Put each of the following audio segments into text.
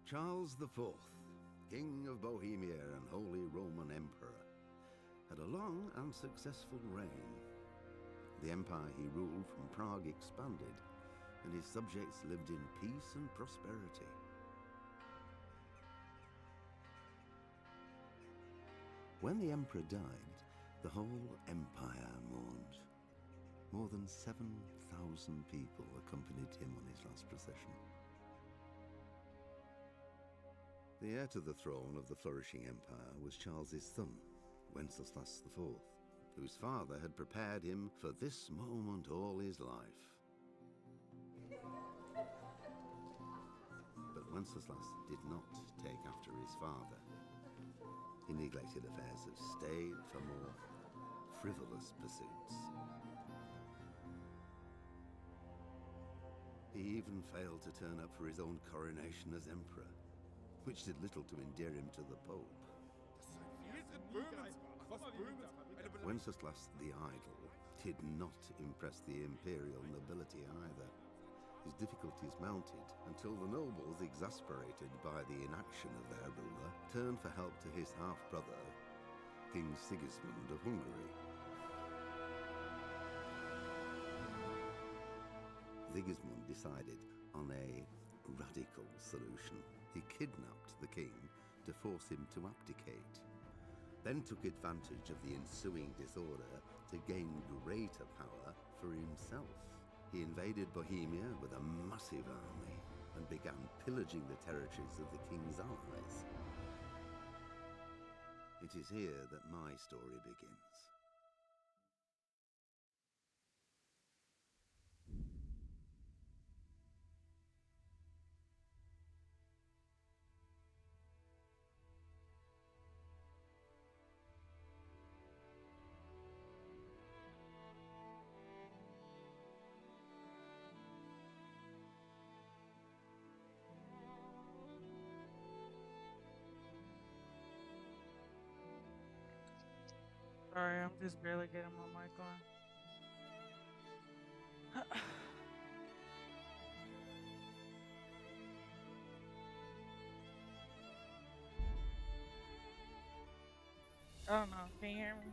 Charles IV, King of Bohemia and Holy Roman Emperor, had a long and successful reign. The empire he ruled from Prague expanded, and his subjects lived in peace and prosperity. When the emperor died, the whole empire mourned. More than 7,000 people accompanied him on his last procession. The heir to the throne of the flourishing empire was Charles's son, Wenceslas IV, whose father had prepared him for this moment all his life. But Wenceslas did not take after his father. He neglected affairs of state for more frivolous pursuits. He even failed to turn up for his own coronation as emperor, which did little to endear him to the Pope. Wenceslas the Idle did not impress the imperial nobility either. His difficulties mounted until the nobles, exasperated by the inaction of their ruler, turned for help to his half-brother, King Sigismund of Hungary. Sigismund decided on a radical solution. He kidnapped the king to force him to abdicate, then took advantage of the ensuing disorder to gain greater power for himself. He invaded Bohemia with a massive army and began pillaging the territories of the king's allies. It is here that my story begins. Sorry, I'm just barely getting my mic on. I don't know. Can you hear me?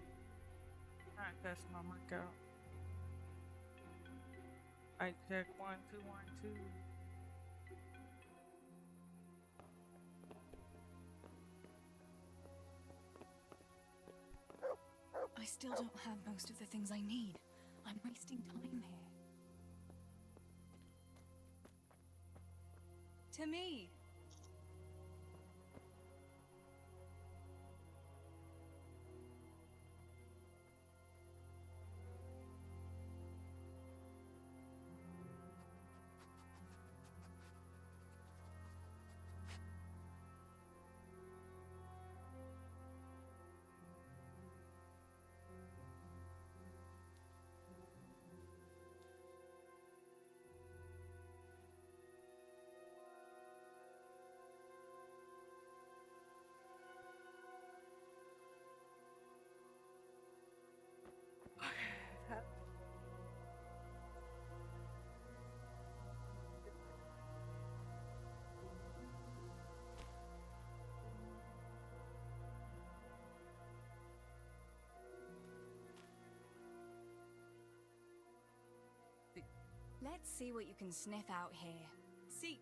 Trying to test my mic out. I check 1 2 1 2. I still don't have most of the things I need. I'm wasting time here. To me! Let's see what you can sniff out here. Seek!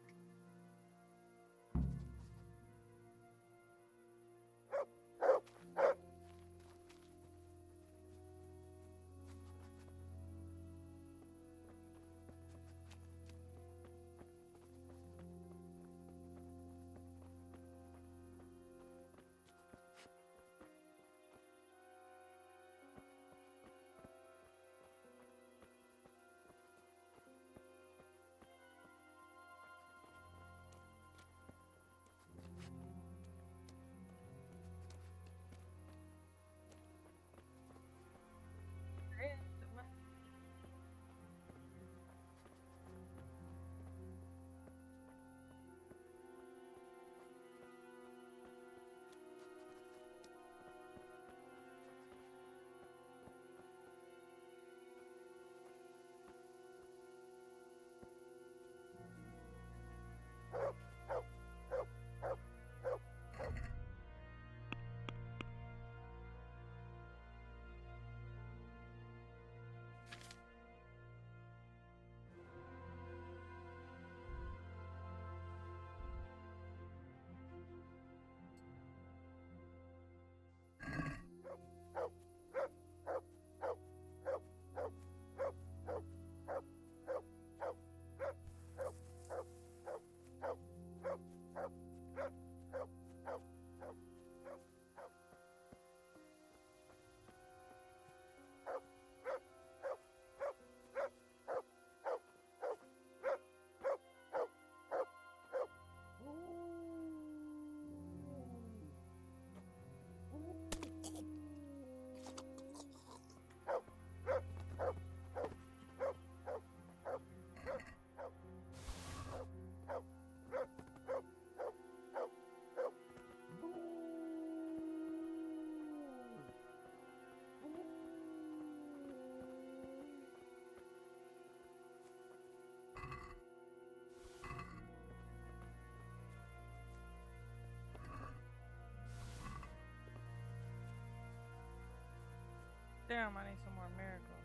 Damn, I need some more miracles.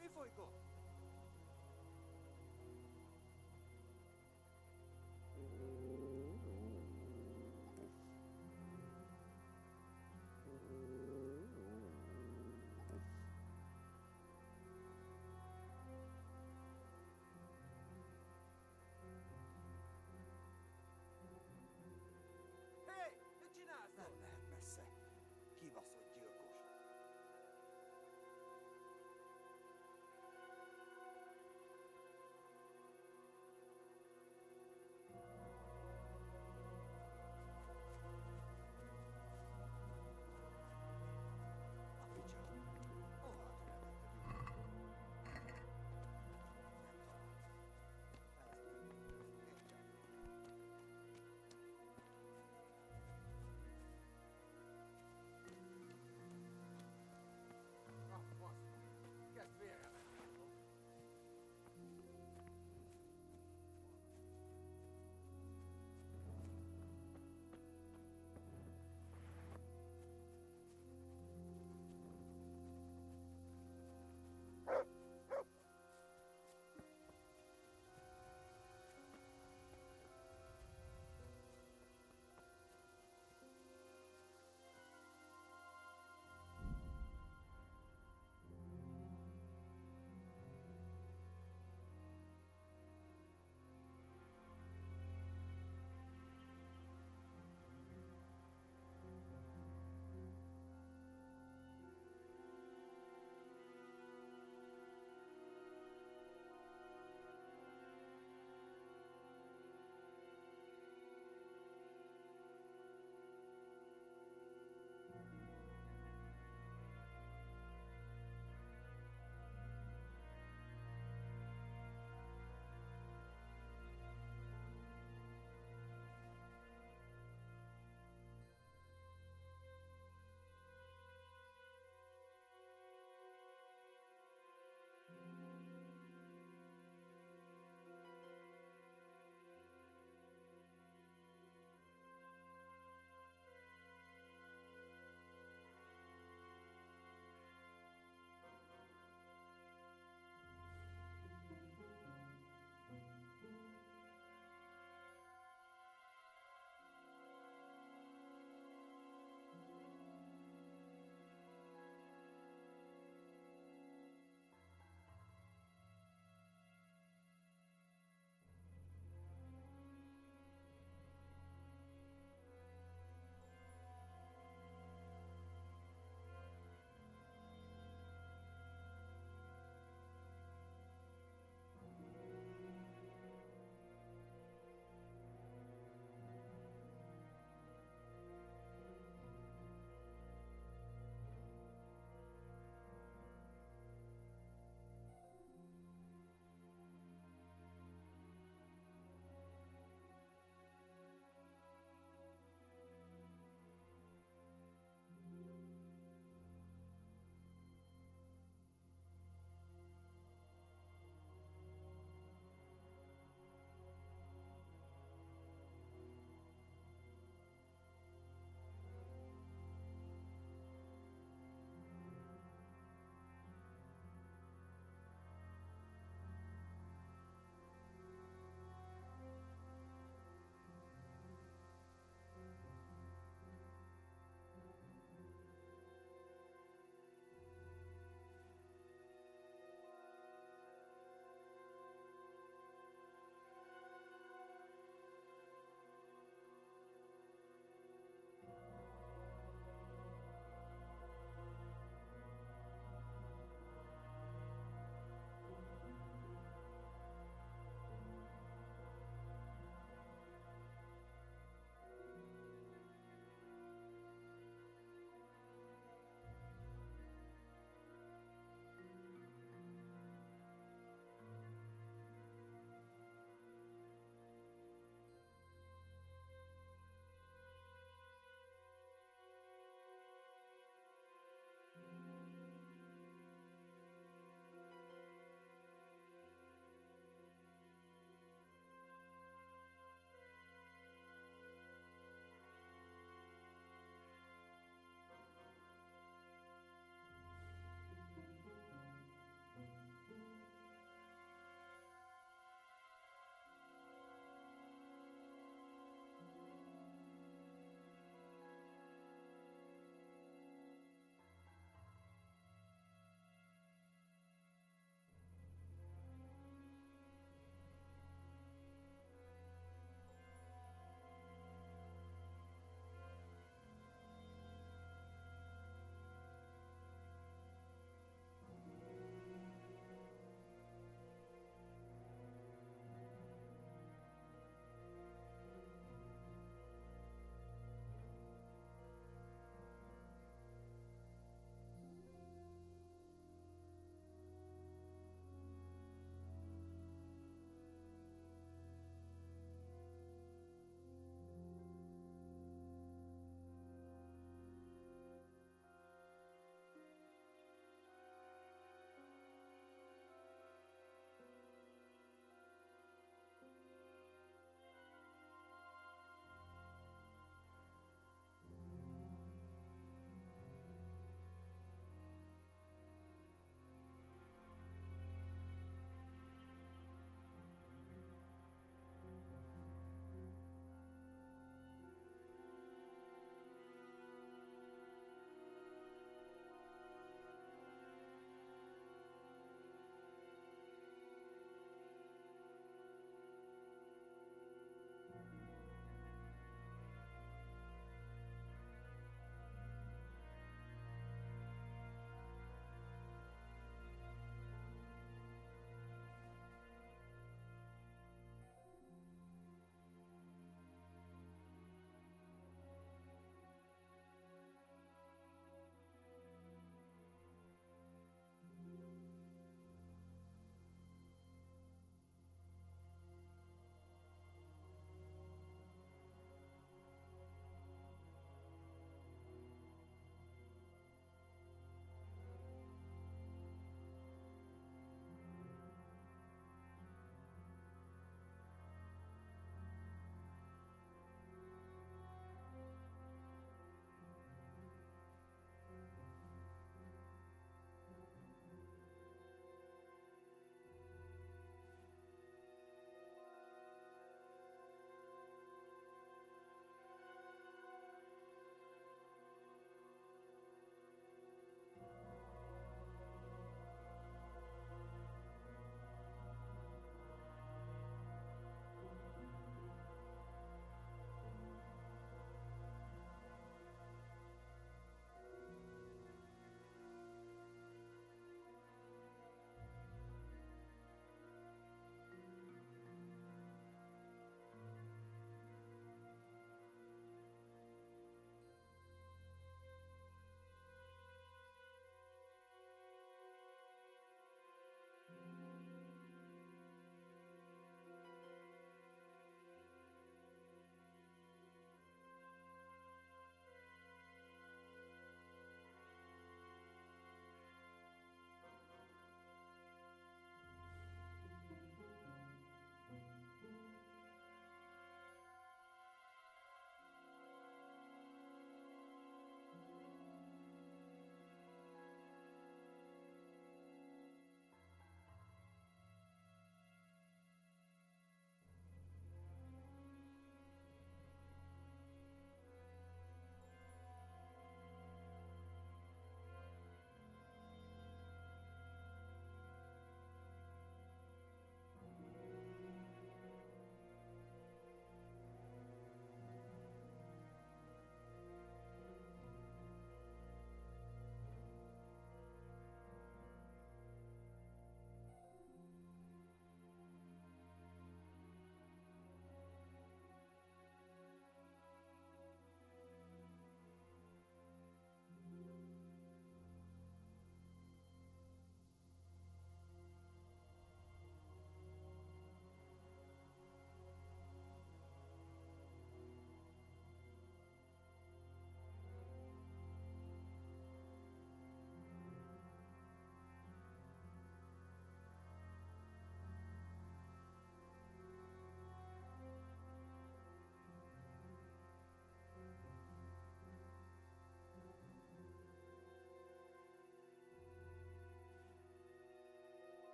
Mi folyko? Hé! Mit csinálsz? Nem lehet messze. Kibaszott gyilkos.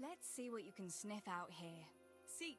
Let's see what you can sniff out here. Seek.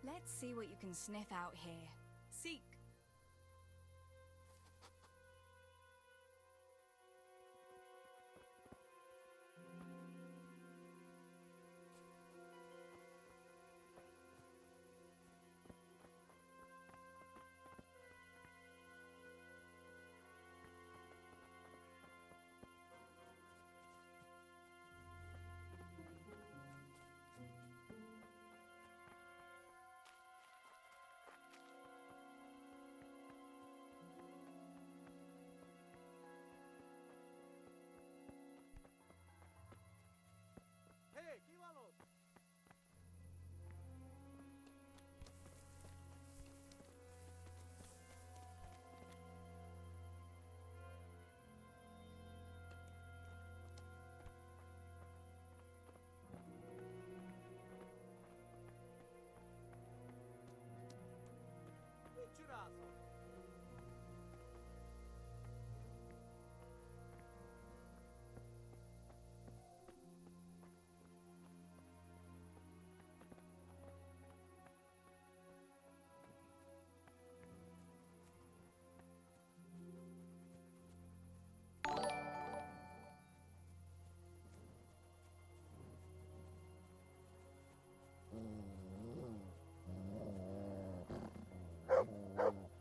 Let's see what you can sniff out here. Seek. Hey, Kilanos!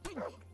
Theresa!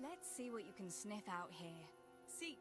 Let's see what you can sniff out here. Seek.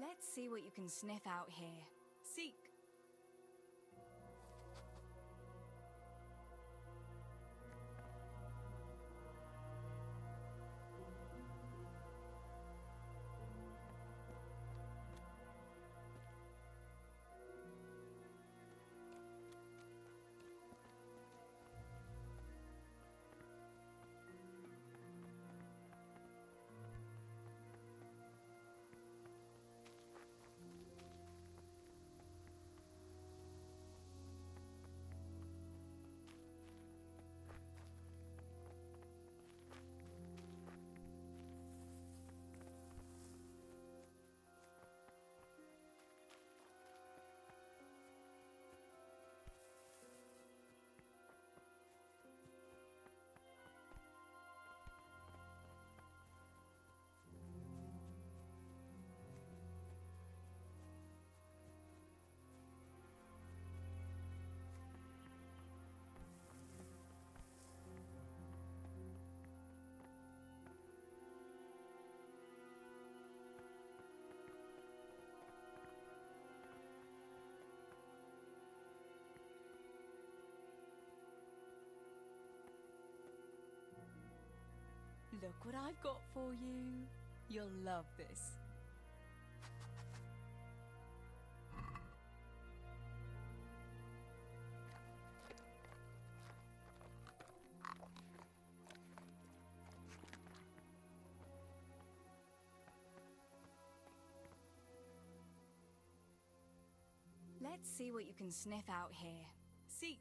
Let's see what you can sniff out here. Seek. Look what I've got for you. You'll love this. Let's see what you can sniff out here. Seek.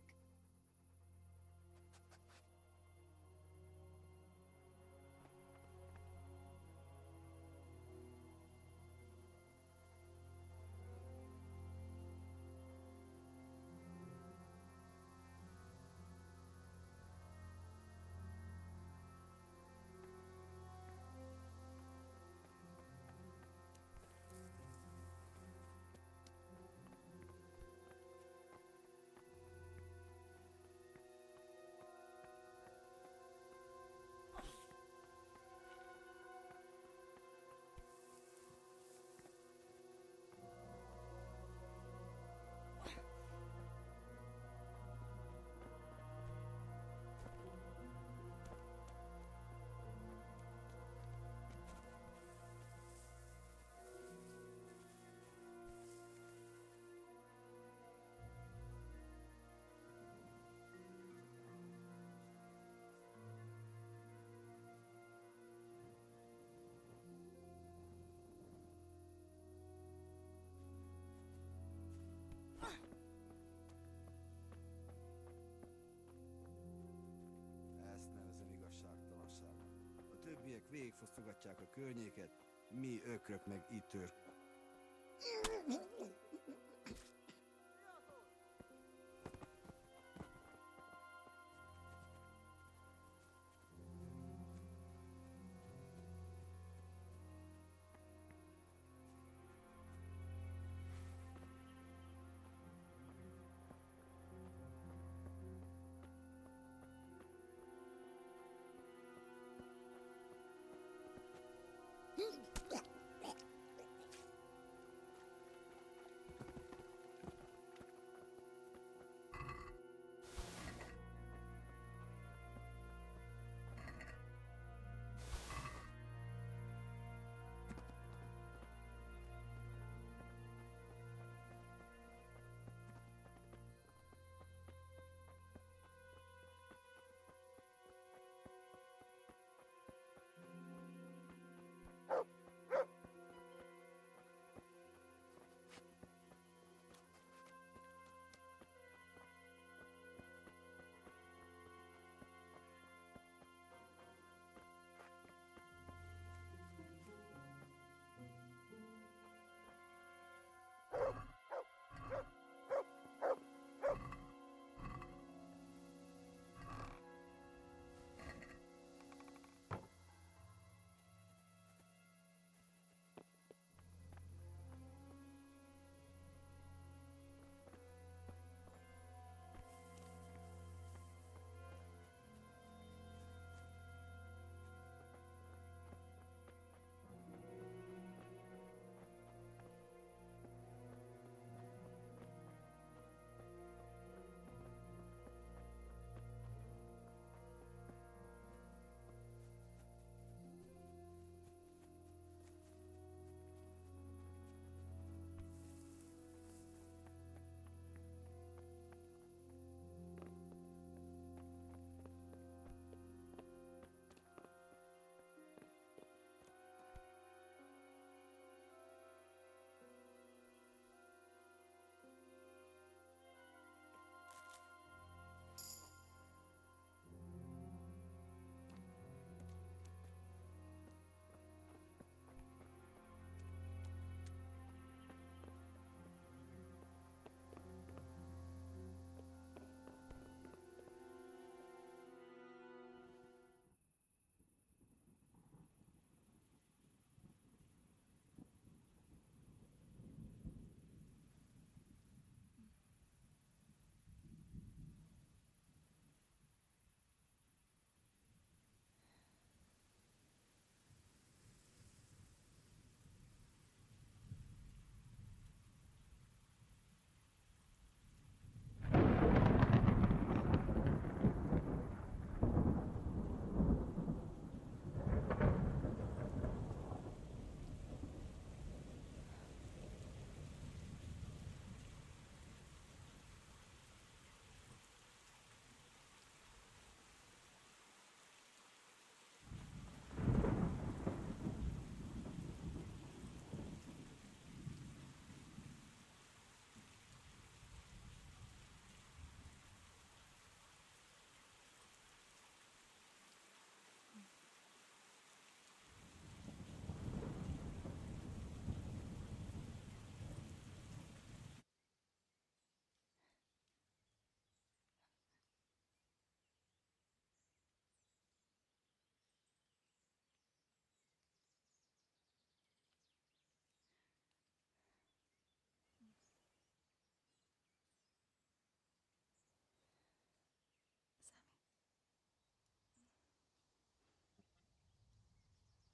Ezt nevezem igazságtalanságnak. A többiek végigfosztogatják a környéket, mi ökrök meg itt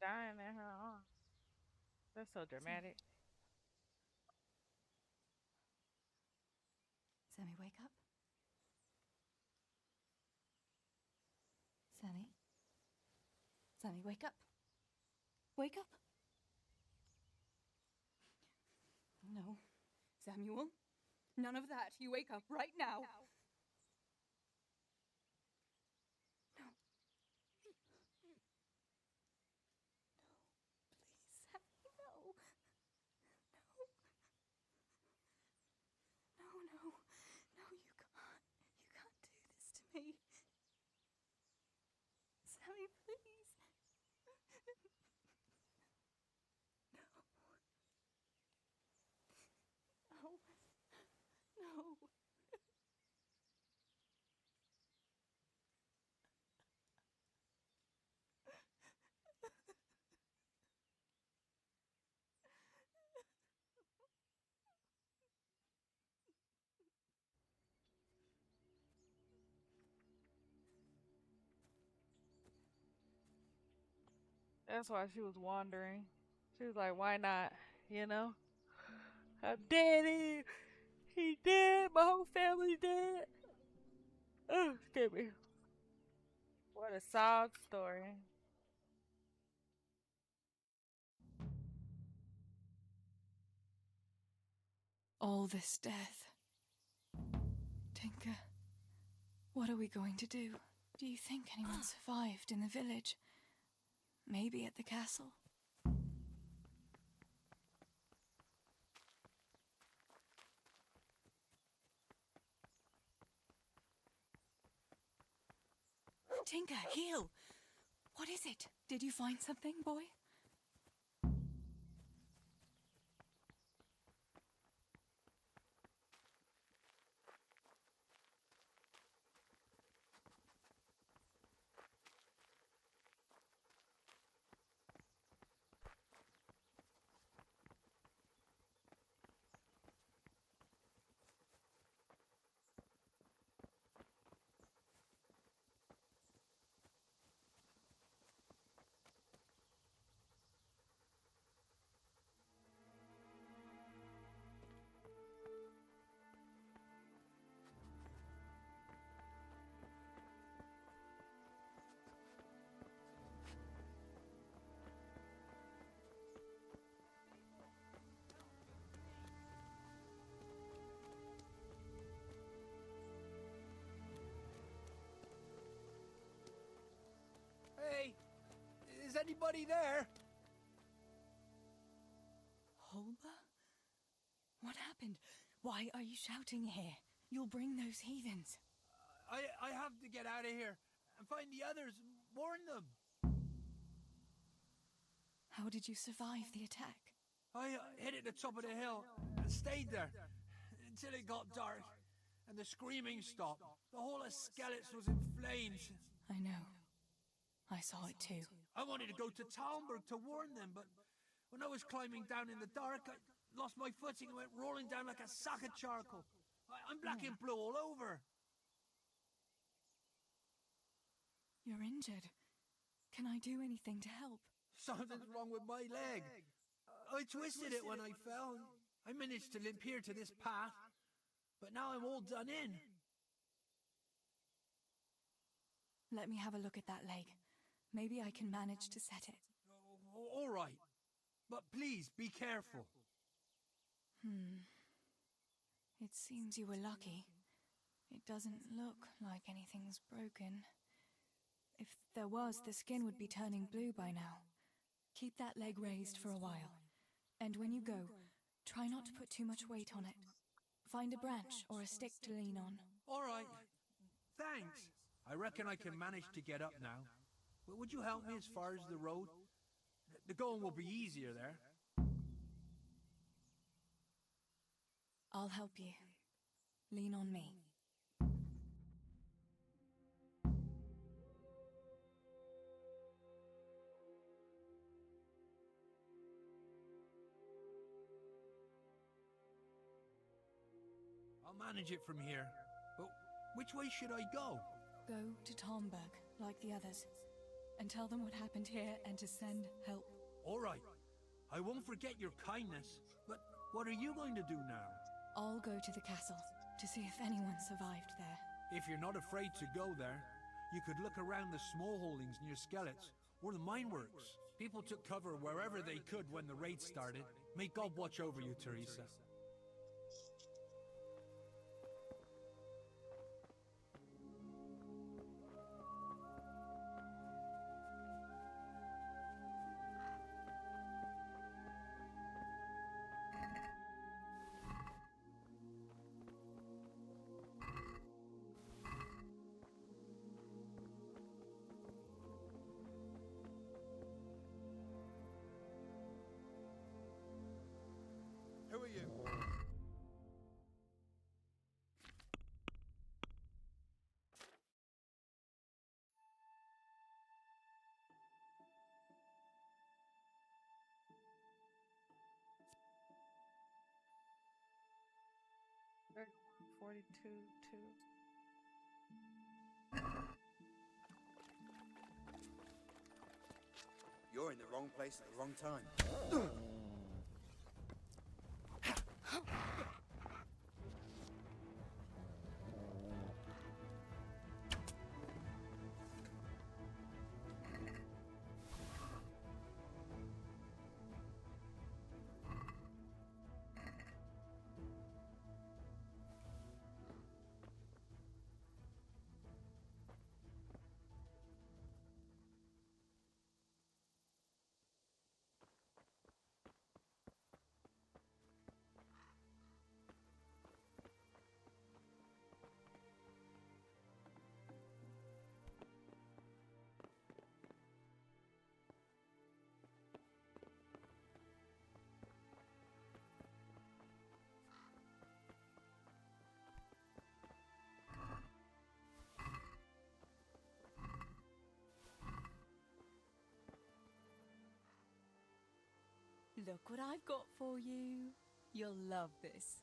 dying in her arms. That's so dramatic. Sammy, wake up. Sammy? Sammy, wake up. Wake up. No. Samuel? None of that. You wake up right now. No. Please, Sammy, no. No. No, no. No, you can't. You can't do this to me. Sammy, please. No. No. That's why she was wandering. She was like, why not? You know? I'm dead. He dead. My whole family's dead. Oh, excuse me. What a sad story. All this death. Tinker, what are we going to do? Do you think anyone survived in the village? Maybe at the castle? Tinker, heal! What is it? Did you find something, boy? Hey, is anybody there? Holba? What happened? Why are you shouting here? You'll bring those heathens. I have to get out of here and find the others. Warn them. How did you survive the attack? I hid at the top of the hill and stayed there until it got dark and the screaming stopped. The whole of Skeleton was in flames. I know. I saw it too. I wanted to go to Talmberg to warn them, but when I was climbing down in the dark, I lost my footing and went rolling down like a sack of charcoal. I'm black and blue all over. You're injured. Can I do anything to help? Something's wrong with my leg. I twisted it when I fell. I managed to limp here to this path, but now I'm all done in. Let me have a look at that leg. Maybe I can manage to set it. All right, but please be careful. It seems you were lucky. It doesn't look like anything's broken. If there was, the skin would be turning blue by now. Keep that leg raised for a while. And when you go, try not to put too much weight on it. Find a branch or a stick to lean on. All right, thanks. I reckon I can manage to get up now. But would you help me as far as the road? The going will be easier there. I'll help you. Lean on me. I'll manage it from here. But which way should I go? Go to Talmberg, like the others. and tell them what happened here and to send help. All right. I won't forget your kindness, but what are you going to do now? I'll go to the castle to see if anyone survived there. If you're not afraid to go there, you could look around the small holdings near Skellets or the mine works. People took cover wherever they could when the raid started. May God watch over you, Theresa. Who are you? Very 42 2. You're in the wrong place at the wrong time. Look what I've got for you. You'll love this.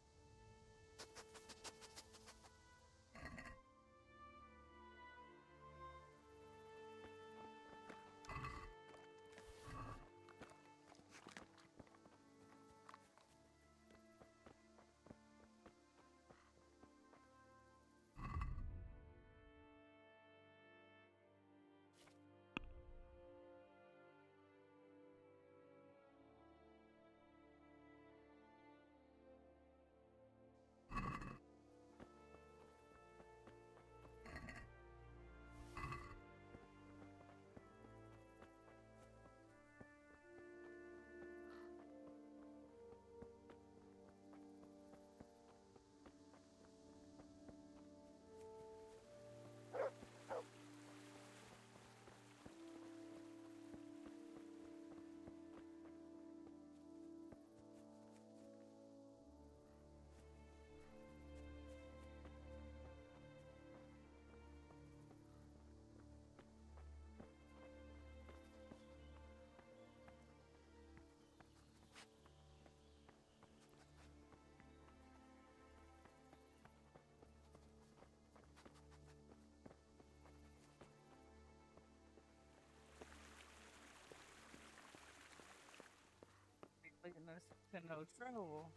Leading us to no trouble.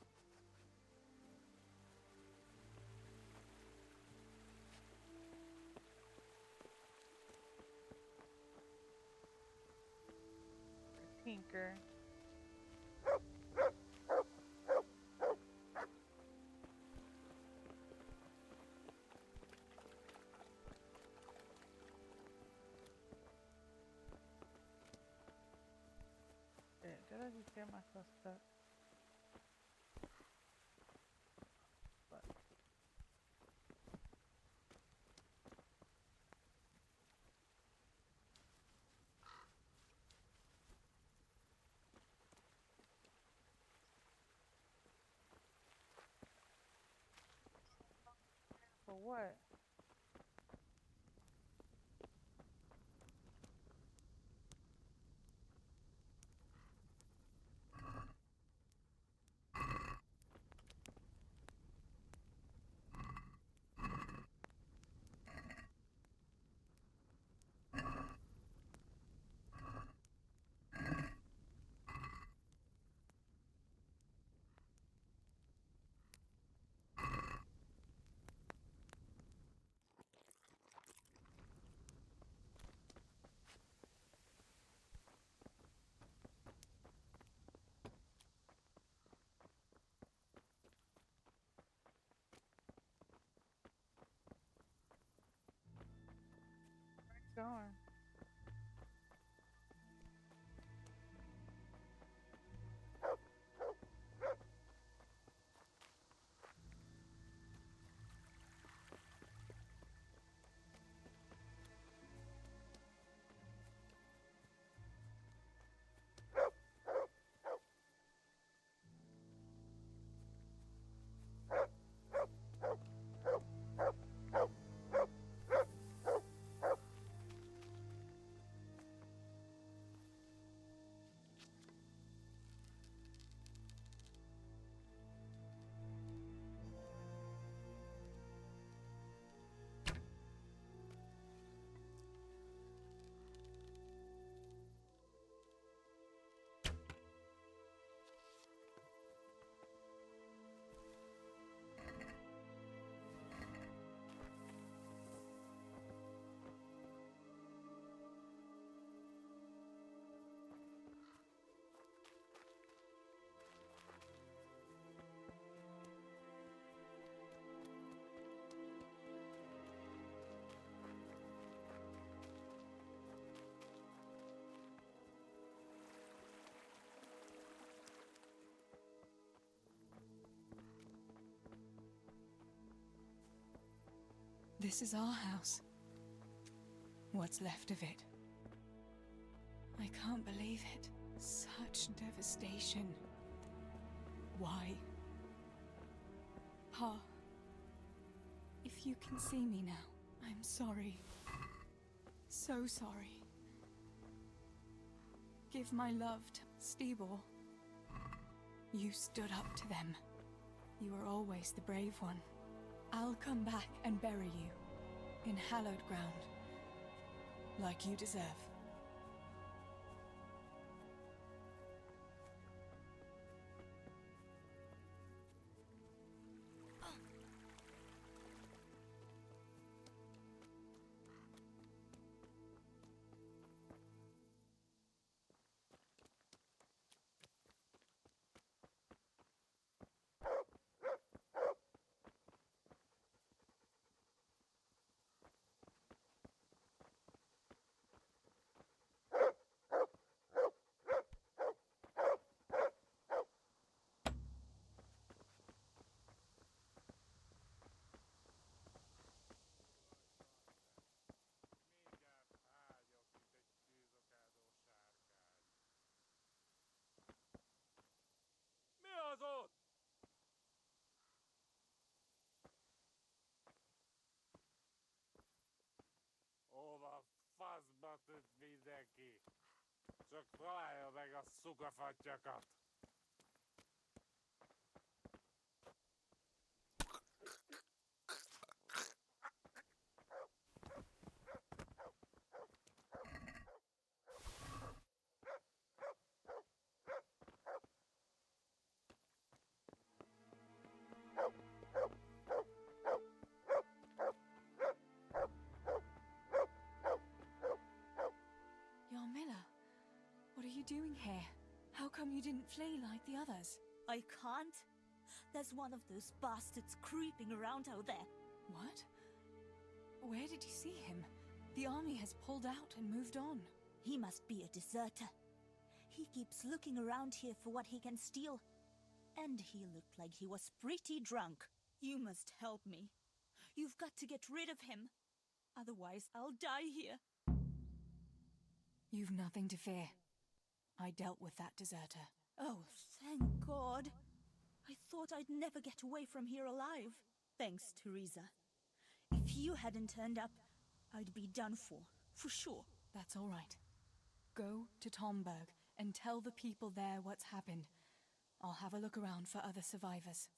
Tinker. Did I just get myself stuck? But for what? going. This is our house. What's left of it. I can't believe it. Such devastation. Why? Pa, if you can see me now, I'm sorry. So sorry. Give my love to Stibor. You stood up to them. You were always the brave one. I'll come back and bury you in hallowed ground, like you deserve. Mi az ott? Hova faszba tűnt mindenki? Csak találja meg a szukafattyakat! Yarmila, what are you doing here? How come you didn't flee like the others? I can't. There's one of those bastards creeping around out there. What? Where did you see him? The army has pulled out and moved on. He must be a deserter. He keeps looking around here for what he can steal. And he looked like he was pretty drunk. You must help me. You've got to get rid of him. Otherwise, I'll die here. You've nothing to fear. I dealt with that deserter. Oh, thank God. I thought I'd never get away from here alive. Thanks, Theresa. If you hadn't turned up, I'd be done for sure. That's all right. Go to Tomberg and tell the people there what's happened. I'll have a look around for other survivors.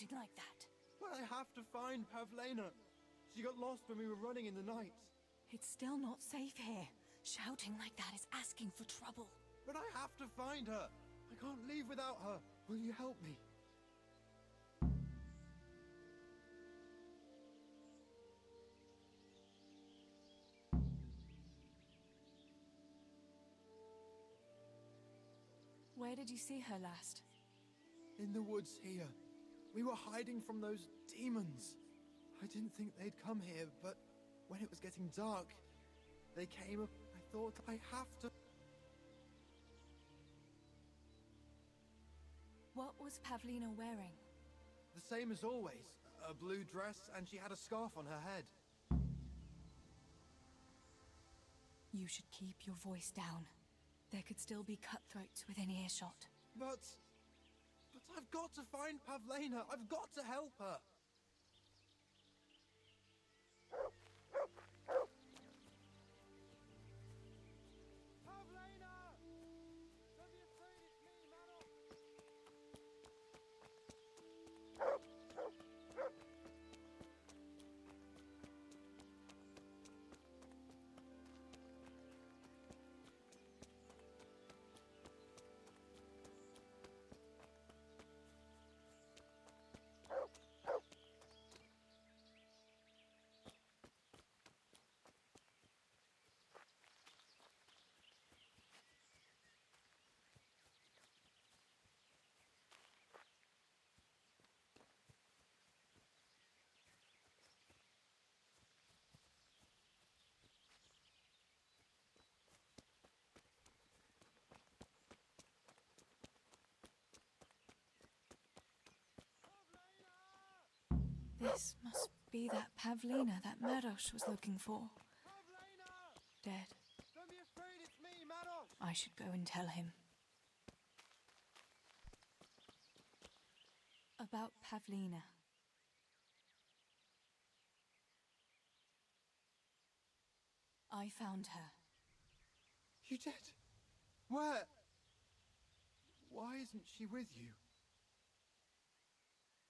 shouting like that? But I have to find Pavlena. She got lost when we were running in the night. It's still not safe here. Shouting like that is asking for trouble. But I have to find her. I can't leave without her. Will you help me? Where did you see her last? In the woods here. We were hiding from those demons. I didn't think they'd come here, but when it was getting dark, they came up. I thought I have to... What was Pavlina wearing? The same as always. A blue dress, and she had a scarf on her head. You should keep your voice down. There could still be cutthroats within earshot. But I've got to find Pavlena. I've got to help her. Pavlena! Don't be afraid, it's me, Manos! This must be that Pavlina that Maros was looking for. Pavlena! Dead. Don't be afraid, it's me, Manos! I should go and tell him. About Pavlina. I found her. You did? Where? Why isn't she with you?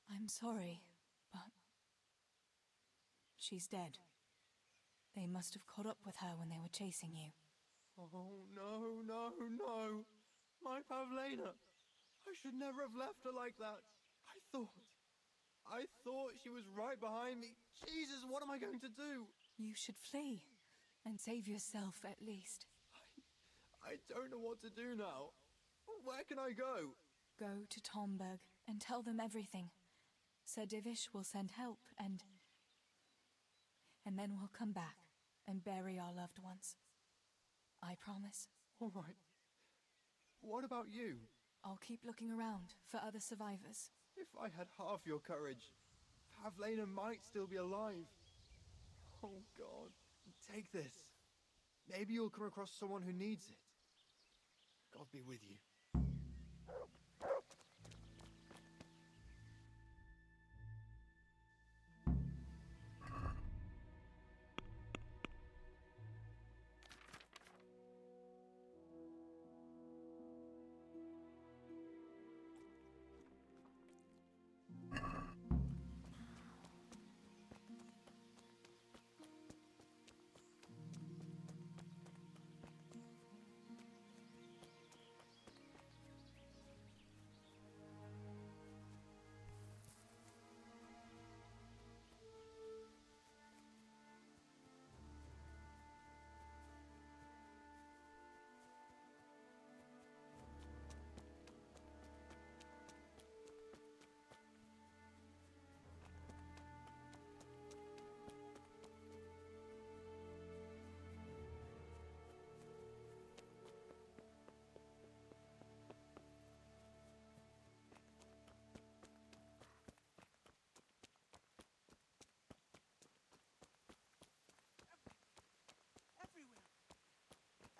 I'm sorry, but she's dead. They must have caught up with her when they were chasing you. Oh, no, no, no. My Pavlena. I should never have left her like that. I thought she was right behind me. Jesus, what am I going to do? You should flee and save yourself at least. I don't know what to do now. Where can I go? Go to Tomberg and tell them everything. Sir Divish will send help and then we'll come back and bury our loved ones. I promise. All right. What about you? I'll keep looking around for other survivors. If I had half your courage, Pavlena might still be alive. Oh, God. Take this. Maybe you'll come across someone who needs it. God be with you.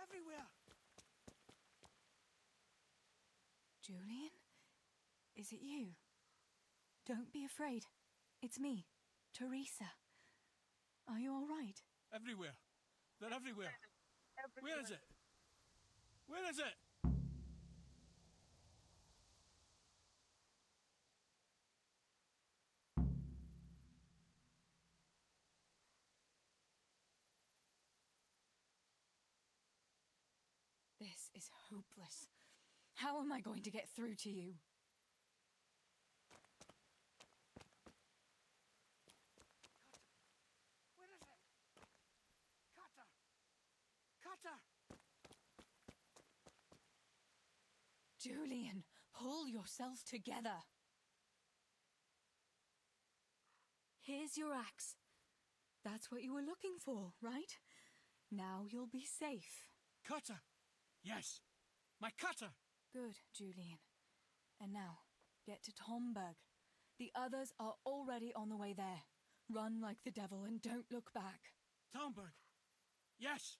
Everywhere! Julian? Is it you? Don't be afraid. It's me, Theresa. Are you all right? Everywhere. They're everywhere. Where is it? Where is it? is hopeless. How am I going to get through to you? Where is it? Cutter! Cutter! Julian, pull yourself together. Here's your axe. That's what you were looking for, right? Now you'll be safe. Cutter! Yes, my cutter! Good, Julian. And now, get to Tomberg. The others are already on the way there. Run like the devil and don't look back. Tomberg! Yes!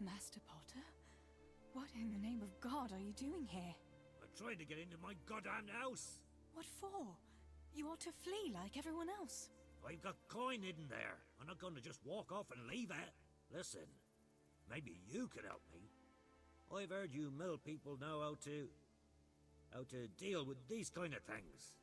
Master Potter? What in the name of God are you doing here? I'm trying to get into my goddamn house. What for? You ought to flee like everyone else. I've got coin hidden there. I'm not going to just walk off and leave it. Listen, maybe you could help me. I've heard you mill people know how to deal with these kind of things.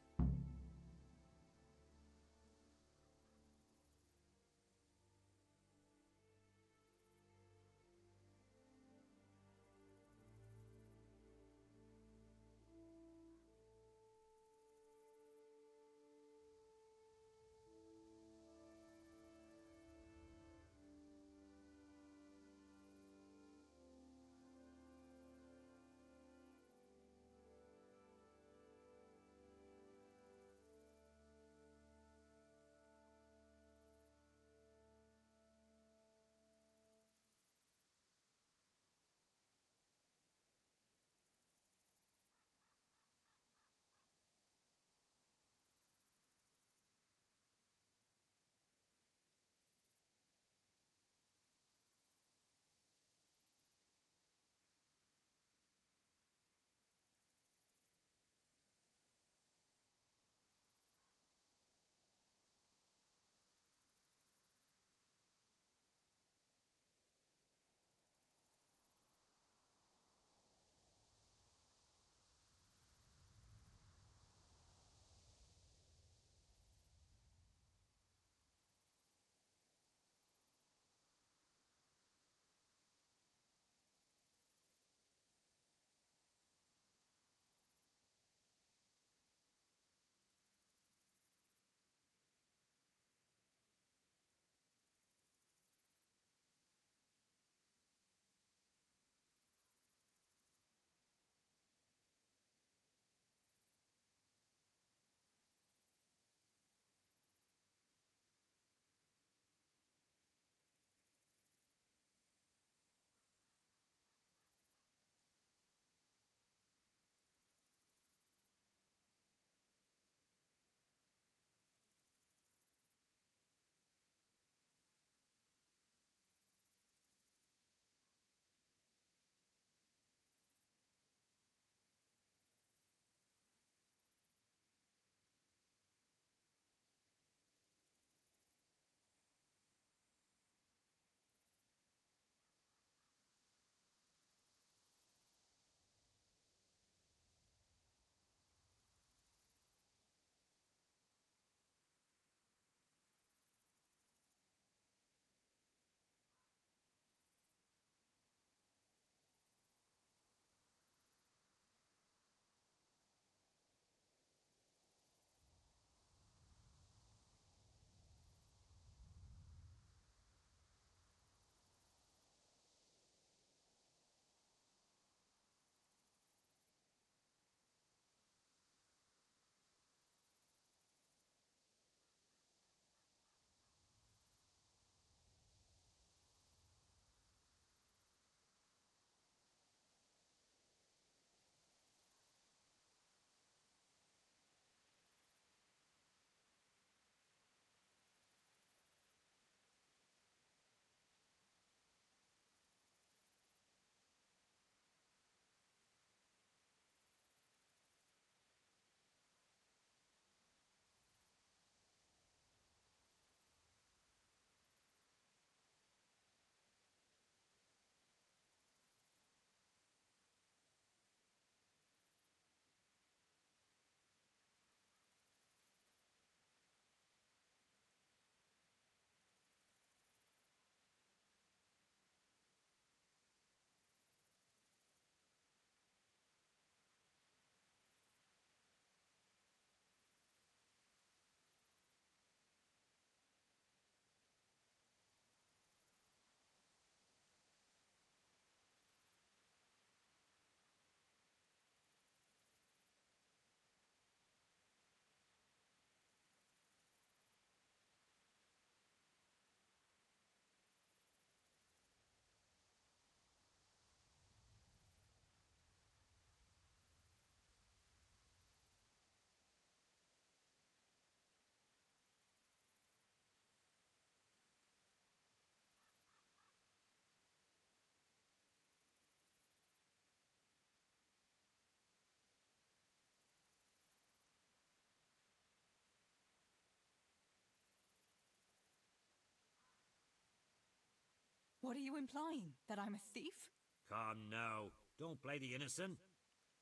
What are you implying? That I'm a thief? Come now. Don't play the innocent.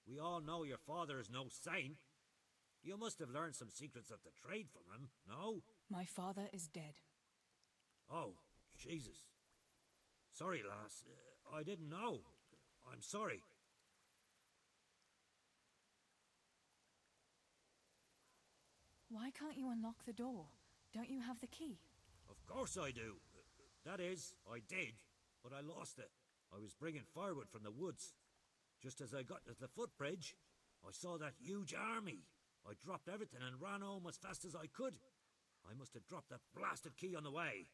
We all know your father is no saint. You must have learned some secrets of the trade from him, no? My father is dead. Oh, Jesus. Sorry, lass. I didn't know. I'm sorry. Why can't you unlock the door? Don't you have the key? Of course I do. That is, I did, but I lost it. I was bringing firewood from the woods. Just as I got to the footbridge, I saw that huge army. I dropped everything and ran home as fast as I could. I must have dropped that blasted key on the way.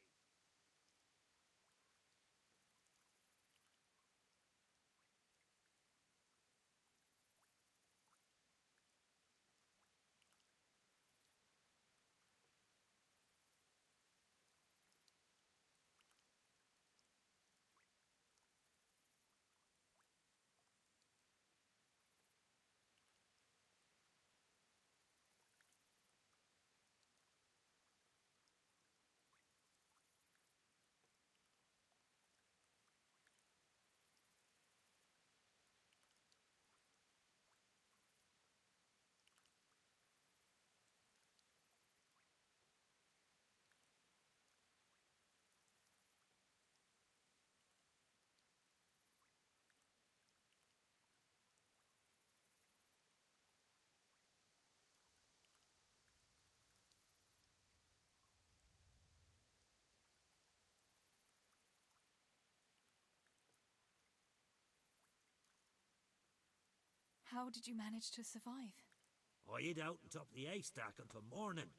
How did you manage to survive? I hid out on top of the haystack until morning.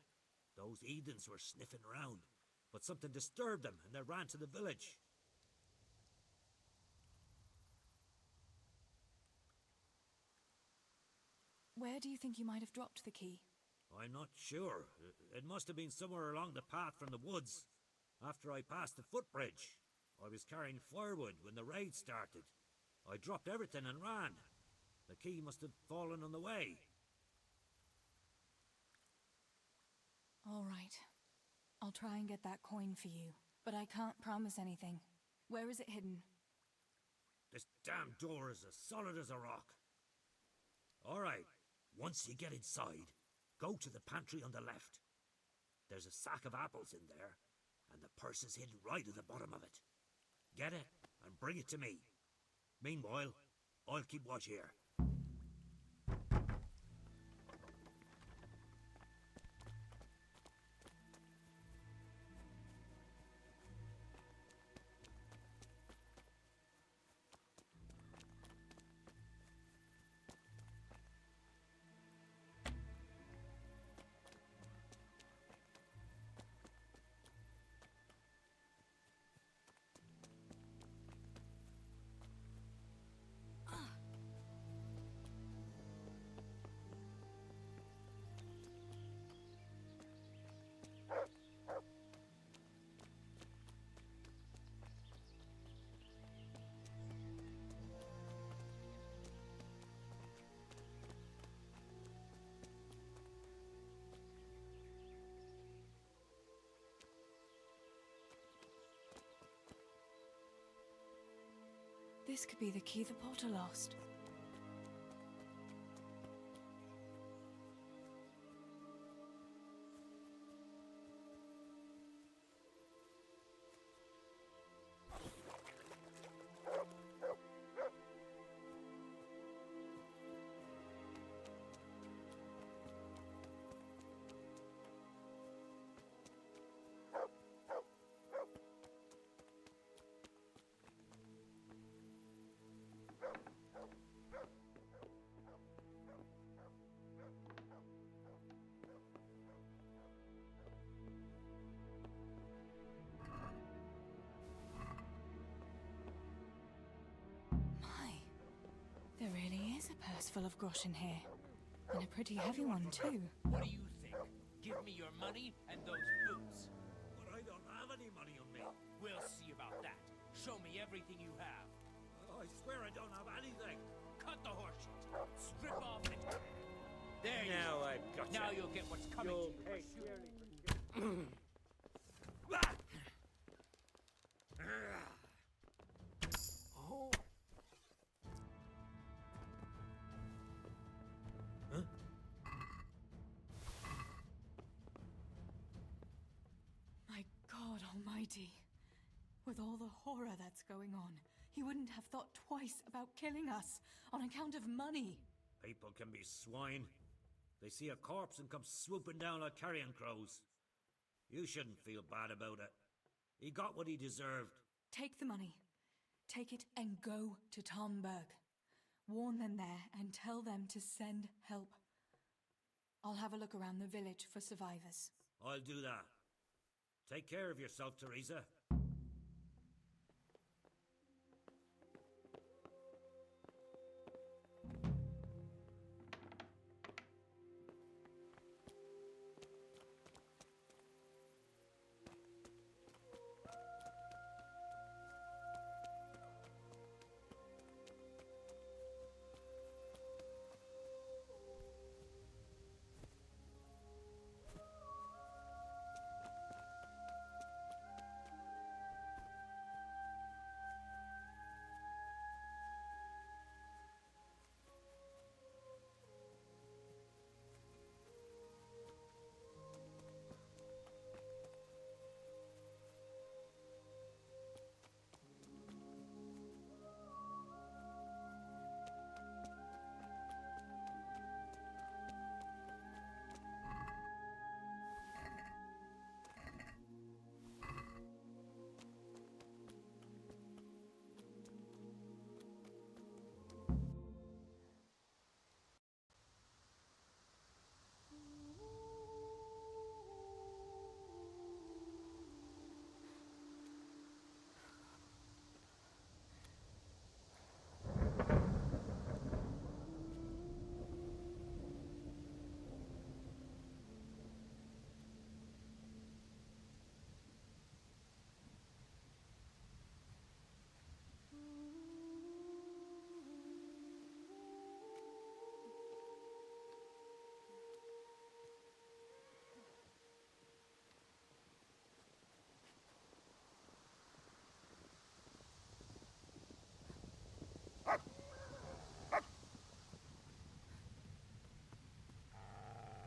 Those heathens were sniffing around, but something disturbed them and they ran to the village. Where do you think you might have dropped the key? I'm not sure. It must have been somewhere along the path from the woods. After I passed the footbridge, I was carrying firewood when the raid started. I dropped everything and ran. The key must have fallen on the way. All right. I'll try and get that coin for you, but I can't promise anything. Where is it hidden? This damn door is as solid as a rock. All right, once you get inside, go to the pantry on the left. There's a sack of apples in there, and the purse is hidden right at the bottom of it. Get it and bring it to me. Meanwhile, I'll keep watch here. This could be the key the Potter lost. There really is a purse full of groschen here. And a pretty heavy one, too. What do you think? Give me your money and those boots. But I don't have any money on me. We'll see about that. Show me everything you have. I swear I don't have anything. Cut the horseshit. Strip off and... There you Now go. I've got Now you. you'll get what's coming You'll to you. pay dearly for God almighty. With all the horror that's going on, he wouldn't have thought twice about killing us on account of money. People can be swine. They see a corpse and come swooping down like carrion crows. You shouldn't feel bad about it. He got what he deserved. Take the money. Take it and go to Tomberg. Warn them there and tell them to send help. I'll have a look around the village for survivors. I'll do that. Take care of yourself, Theresa.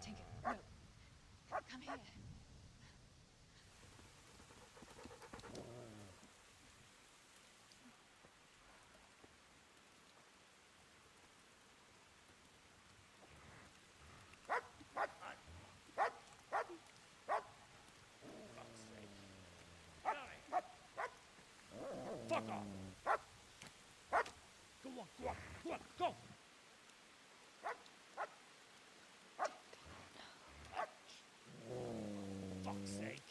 Tinker, no. Come here. Fuck off! Go on, go on, go on, go! Fuck's sake.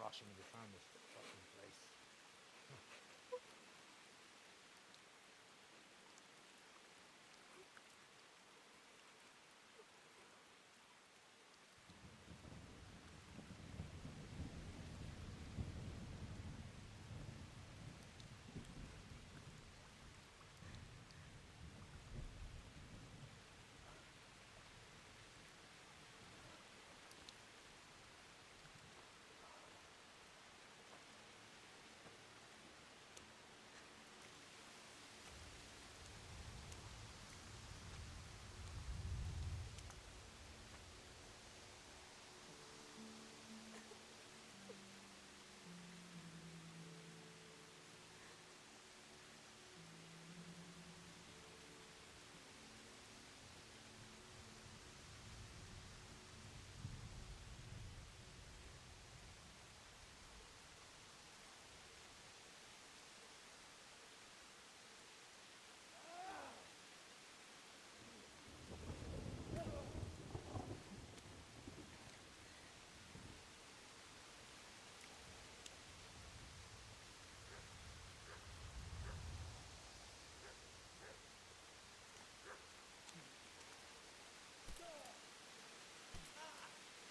Rushing to find this fucking place.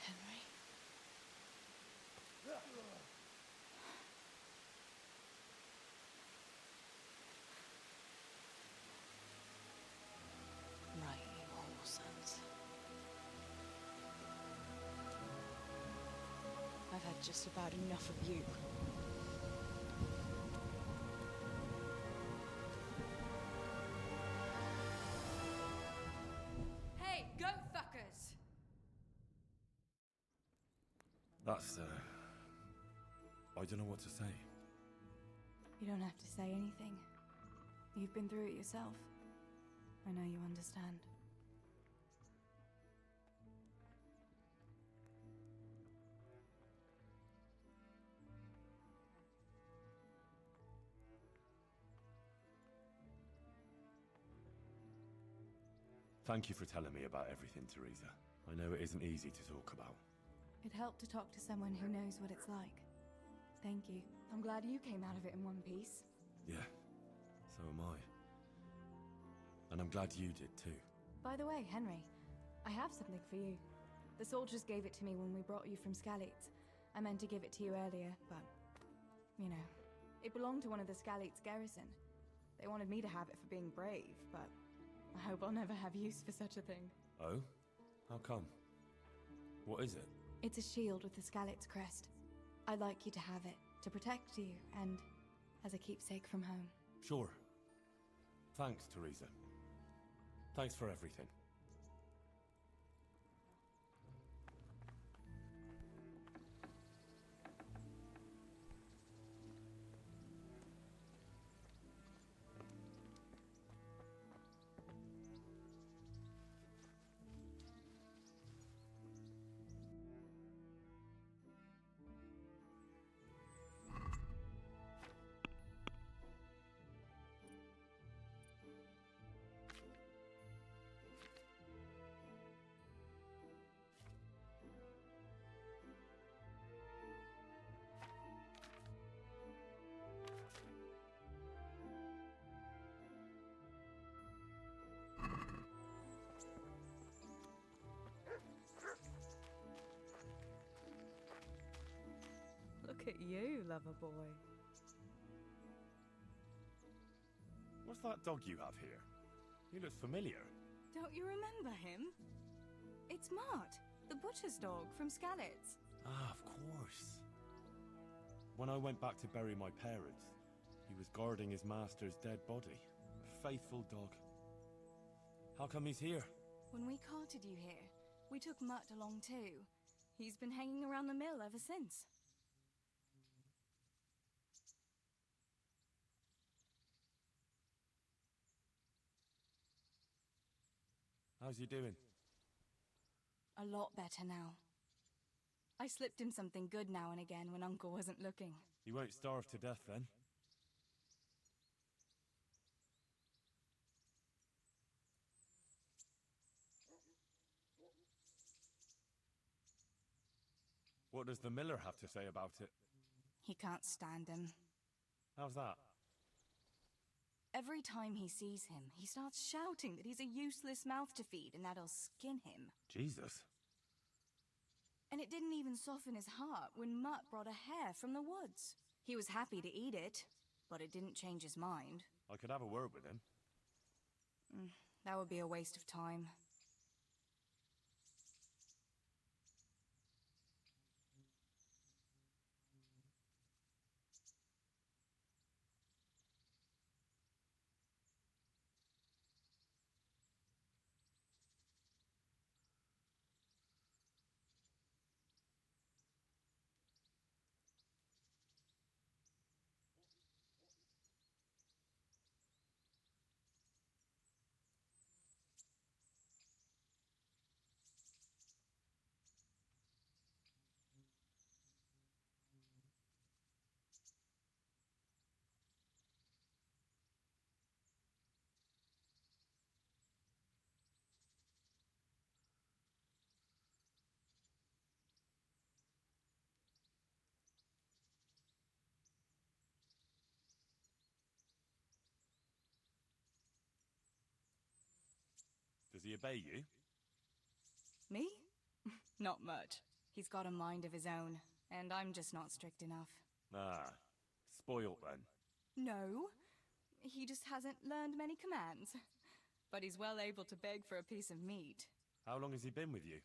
Henry? Right, you whole sons. I've had just about enough of you. That's, I don't know what to say. You don't have to say anything. You've been through it yourself. I know you understand. Thank you for telling me about everything, Theresa. I know it isn't easy to talk about. It helped to talk to someone who knows what it's like. Thank you. I'm glad you came out of it in one piece. Yeah, so am I. And I'm glad you did too. By the way, Henry, I have something for you. The soldiers gave it to me when we brought you from Skalitz. I meant to give it to you earlier, but, you know, it belonged to one of the Skalitz garrison. They wanted me to have it for being brave, but I hope I'll never have use for such a thing. Oh? How come? What is it? It's a shield with the Skalitz crest. I'd like you to have it, to protect you, and as a keepsake from home. Sure. Thanks, Theresa. Thanks for everything. Look at you, lover boy. What's that dog you have here? He looks familiar. Don't you remember him? It's Mart, the butcher's dog from Skalitz. Ah, of course. When I went back to bury my parents, he was guarding his master's dead body. A faithful dog. How come he's here? When we carted you here, we took Mutt along too. He's been hanging around the mill ever since. How's he doing? A lot better now. I slipped him something good now and again when Uncle wasn't looking. He won't starve to death then? What does the miller have to say about it? He can't stand him. How's that? Every time he sees him, he starts shouting that he's a useless mouth to feed and that'll skin him. Jesus. And it didn't even soften his heart when Mutt brought a hare from the woods. He was happy to eat it, but it didn't change his mind. I could have a word with him. That would be a waste of time. Does he obey you? Me? Not much. He's got a mind of his own, and I'm just not strict enough. Ah, spoilt then. No, he just hasn't learned many commands. But he's well able to beg for a piece of meat. How long has he been with you?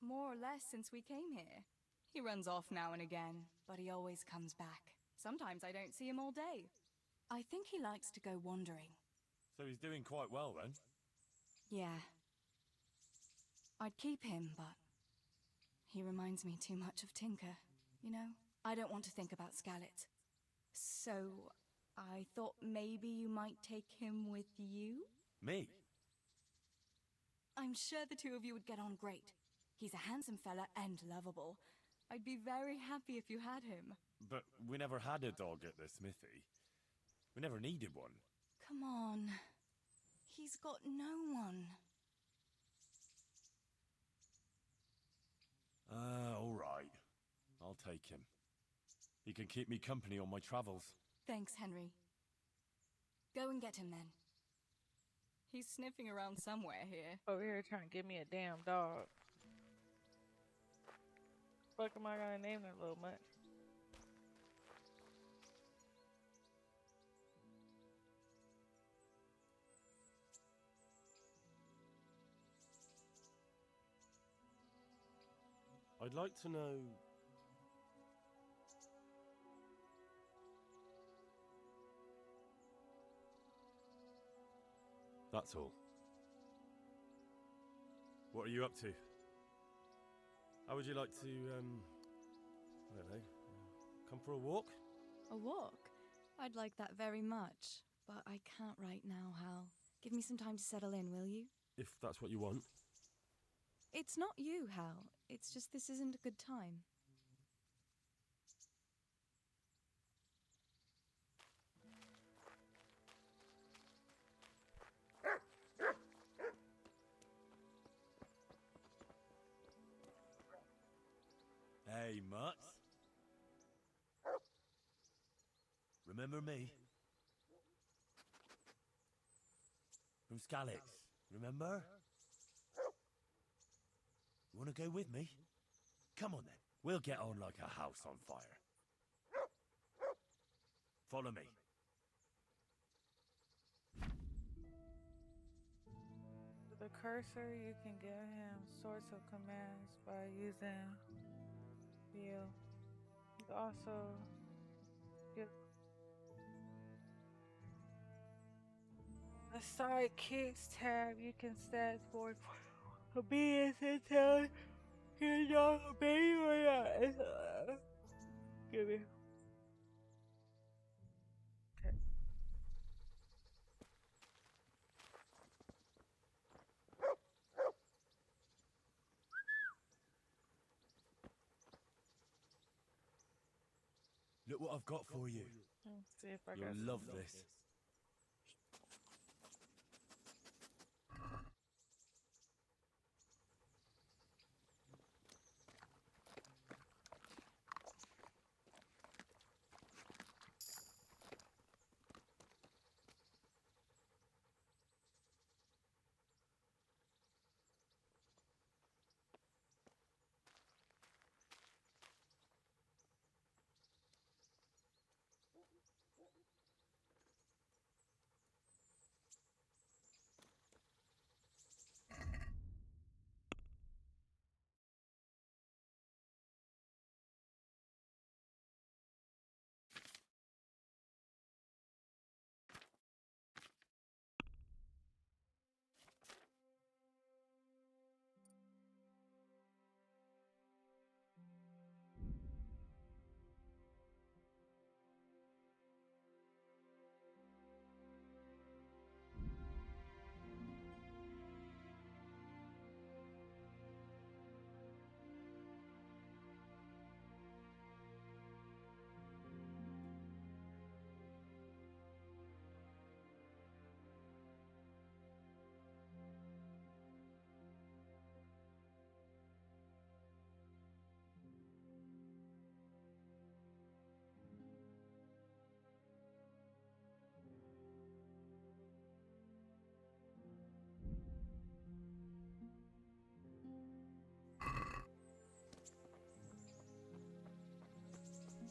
More or less since we came here. He runs off now and again, but he always comes back. Sometimes I don't see him all day. I think he likes to go wandering. So he's doing quite well then? Yeah. I'd keep him, but He reminds me too much of Tinker. You know, I don't want to think about Scarlet. So, I thought maybe you might take him with you? Me? I'm sure the two of you would get on great. He's a handsome fella and lovable. I'd be very happy if you had him. But we never had a dog at the smithy. We never needed one. Come on. He's got no one. All right. I'll take him. He can keep me company on my travels. Thanks, Henry. Go and get him then. He's sniffing around somewhere here. Over here trying to give me a damn dog. Fuck am I gonna name that little much? I'd like to know... That's all. What are you up to? How would you like to, I don't know, come for a walk? A walk? I'd like that very much. But I can't right now, Hal. Give me some time to settle in, will you? If that's what you want. It's not you, Hal. It's just this isn't a good time. Hey, Mutts. Remember me? From Scalix, remember? You want to go with me? Come on then. We'll get on like a house on fire. Follow me. With the cursor, you can give him sorts of commands by using you. You can also give the sidekicks tab. You can set for obedience until you don't obey or not. Give me. Okay. Look what I've got for you. Let's see if I You'll got love some. this.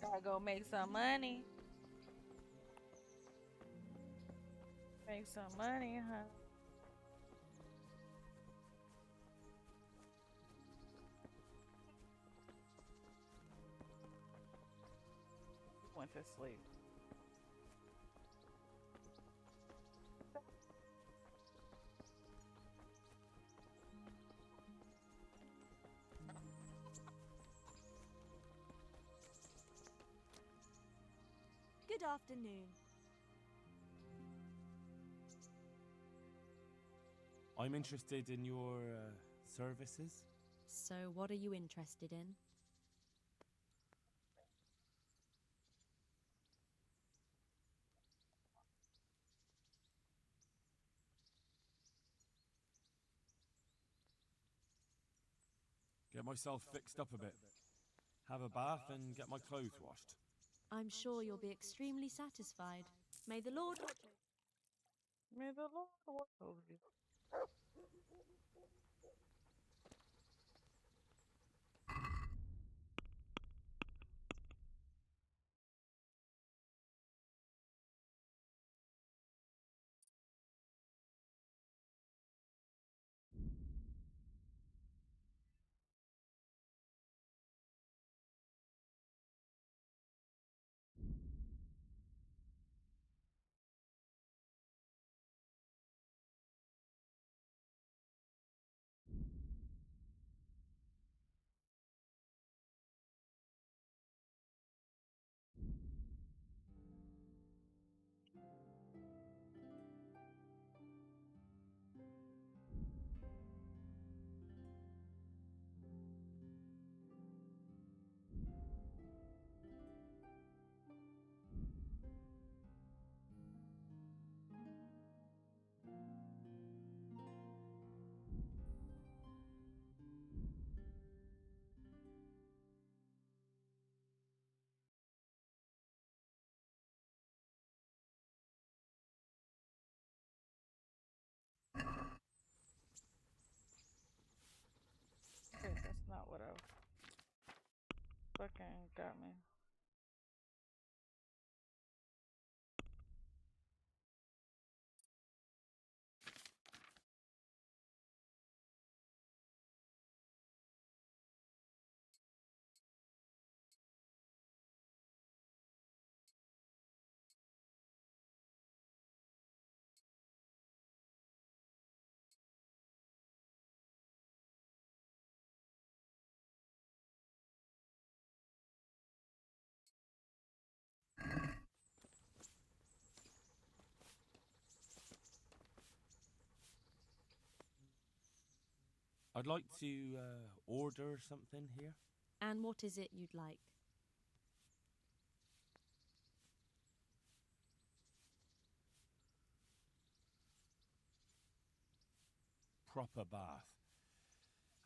Gotta go make some money. Make some money, huh? Went to sleep. Good afternoon. I'm interested in your services. So, what are you interested in? Get myself fixed up a bit. Have a bath and get my clothes washed. I'm sure you'll be extremely satisfied. May the Lord watch over you. May the Lord watch over you. Okay, that's not what I fucking got me. I'd like to order something here. And what is it you'd like? Proper bath.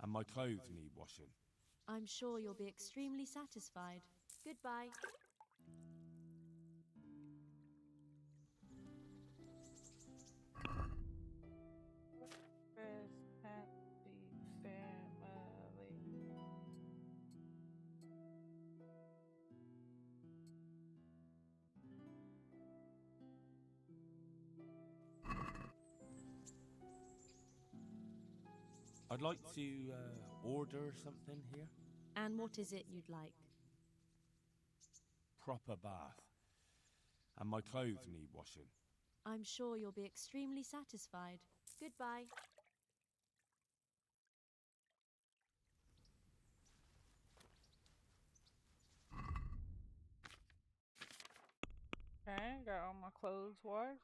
And my clothes need washing. I'm sure you'll be extremely satisfied. Goodbye. Rest happy family. I'd like to order something here. And what is it you'd like? Proper bath. And my clothes need washing. I'm sure you'll be extremely satisfied. Goodbye. Okay, got all my clothes washed.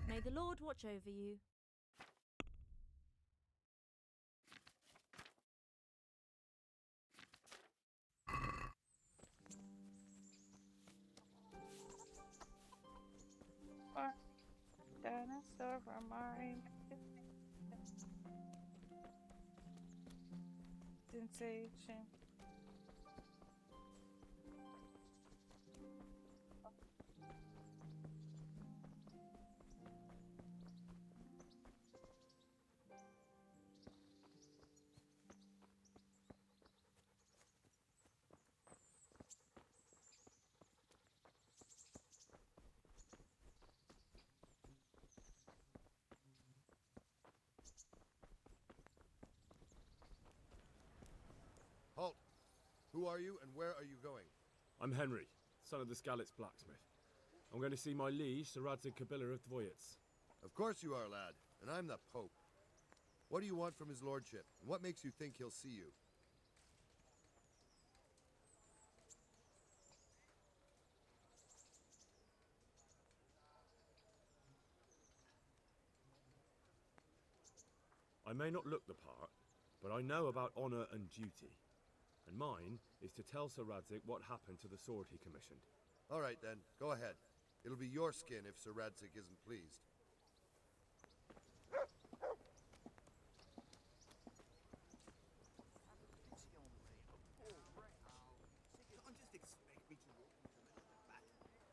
May the Lord watch over you. What? Dinosaur from my sensation. Who are you, and where are you going? I'm Henry, son of the Skalitz blacksmith. I'm going to see my liege, Sir Radzig Kobyla of Dvoyitz. Of course you are, lad, and I'm the Pope. What do you want from his lordship, and what makes you think he'll see you? I may not look the part, but I know about honor and duty. And mine is to tell Sir Radzig what happened to the sword he commissioned. All right, then. Go ahead. It'll be your skin if Sir Radzig isn't pleased.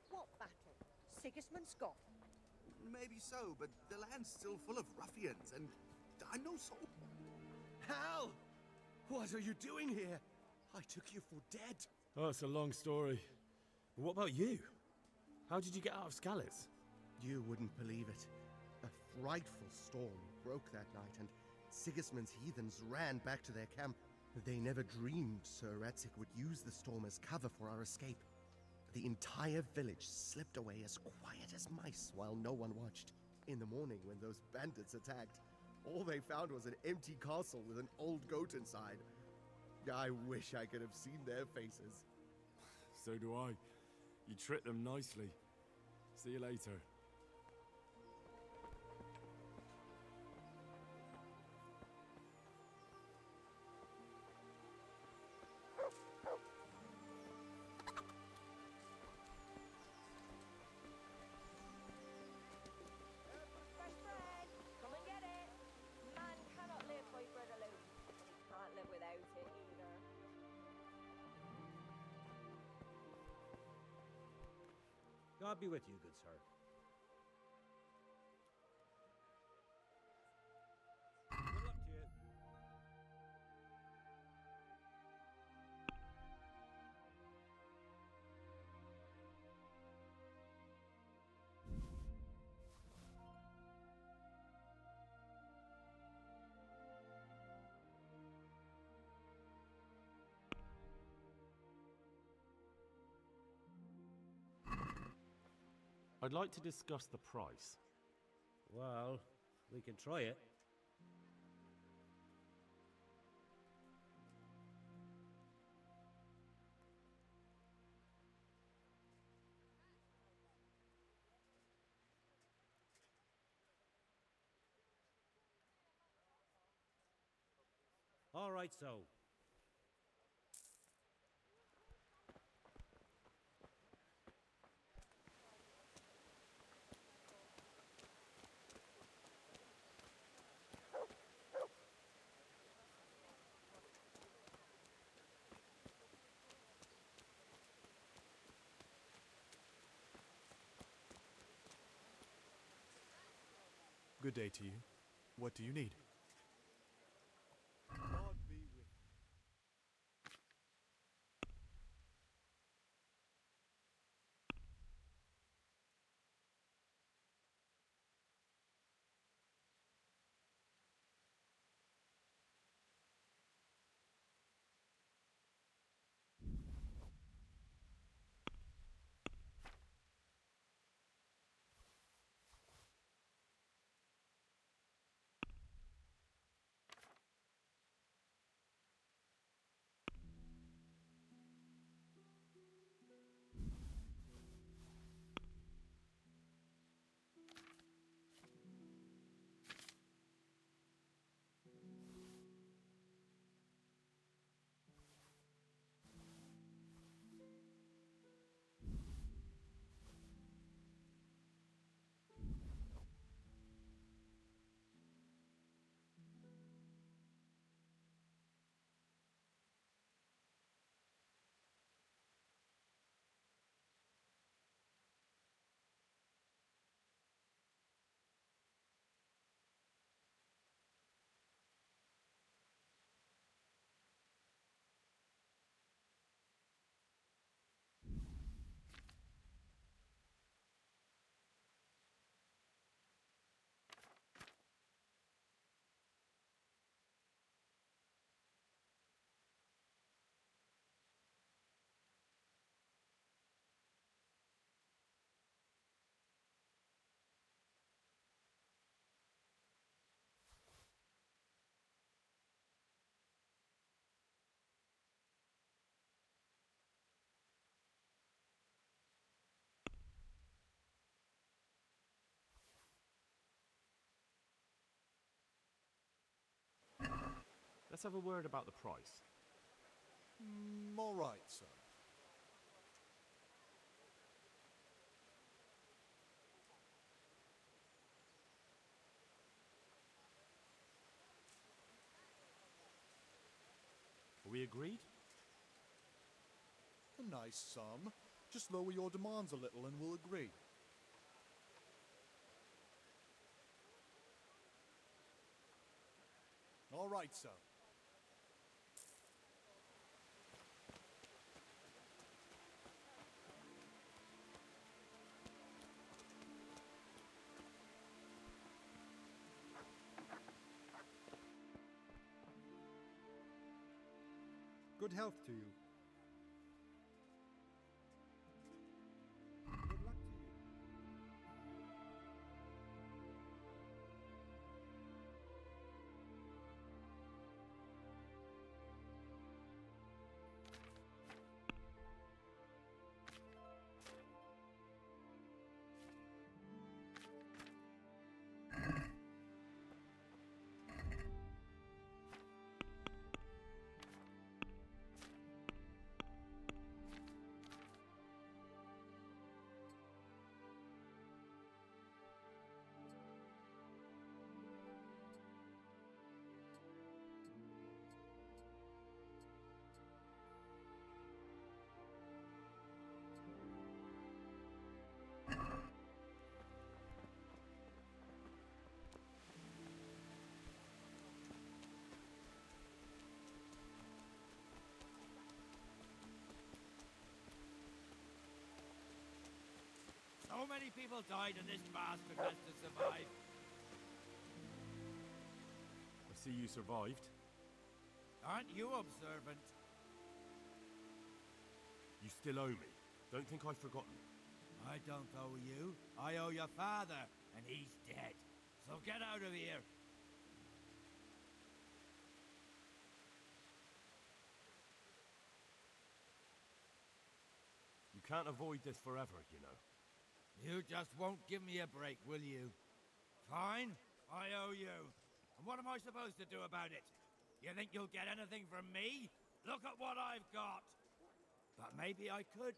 What battle? Sigismund's gone. Maybe so, but the land's still full of ruffians, and I'm no soldier. Hal! What are you doing here? I took you for dead. Oh, it's a long story. But what about you? How did you get out of Skalitz? You wouldn't believe it. A frightful storm broke that night, and Sigismund's heathens ran back to their camp. They never dreamed Sir Radzig would use the storm as cover for our escape. The entire village slipped away as quiet as mice while no one watched. In the morning, when those bandits attacked, all they found was an empty castle with an old goat inside. I wish I could have seen their faces. So do I. You tricked them nicely. See you later. Fresh bread! Come and get it! Man cannot live by bread alone. And he can't live without it either. God be with you, good sir. Good luck to you. I'd like to discuss the price. Well, we can try it. All right, so. Good day to you. What do you need? God be with Let's have a word about the price. All right, sir. Are we agreed? A nice sum. Just lower your demands a little and we'll agree. All right, sir. Good health to you. Good luck to you. So many people died and this bastard has to survive. I see you survived. Aren't you observant? You still owe me. Don't think I've forgotten. I don't owe you. I owe your father, and he's dead. So get out of here. You can't avoid this forever, you know. You just won't give me a break, will you? Fine, I owe you. And what am I supposed to do about it? You think you'll get anything from me? Look at what I've got. But maybe I could.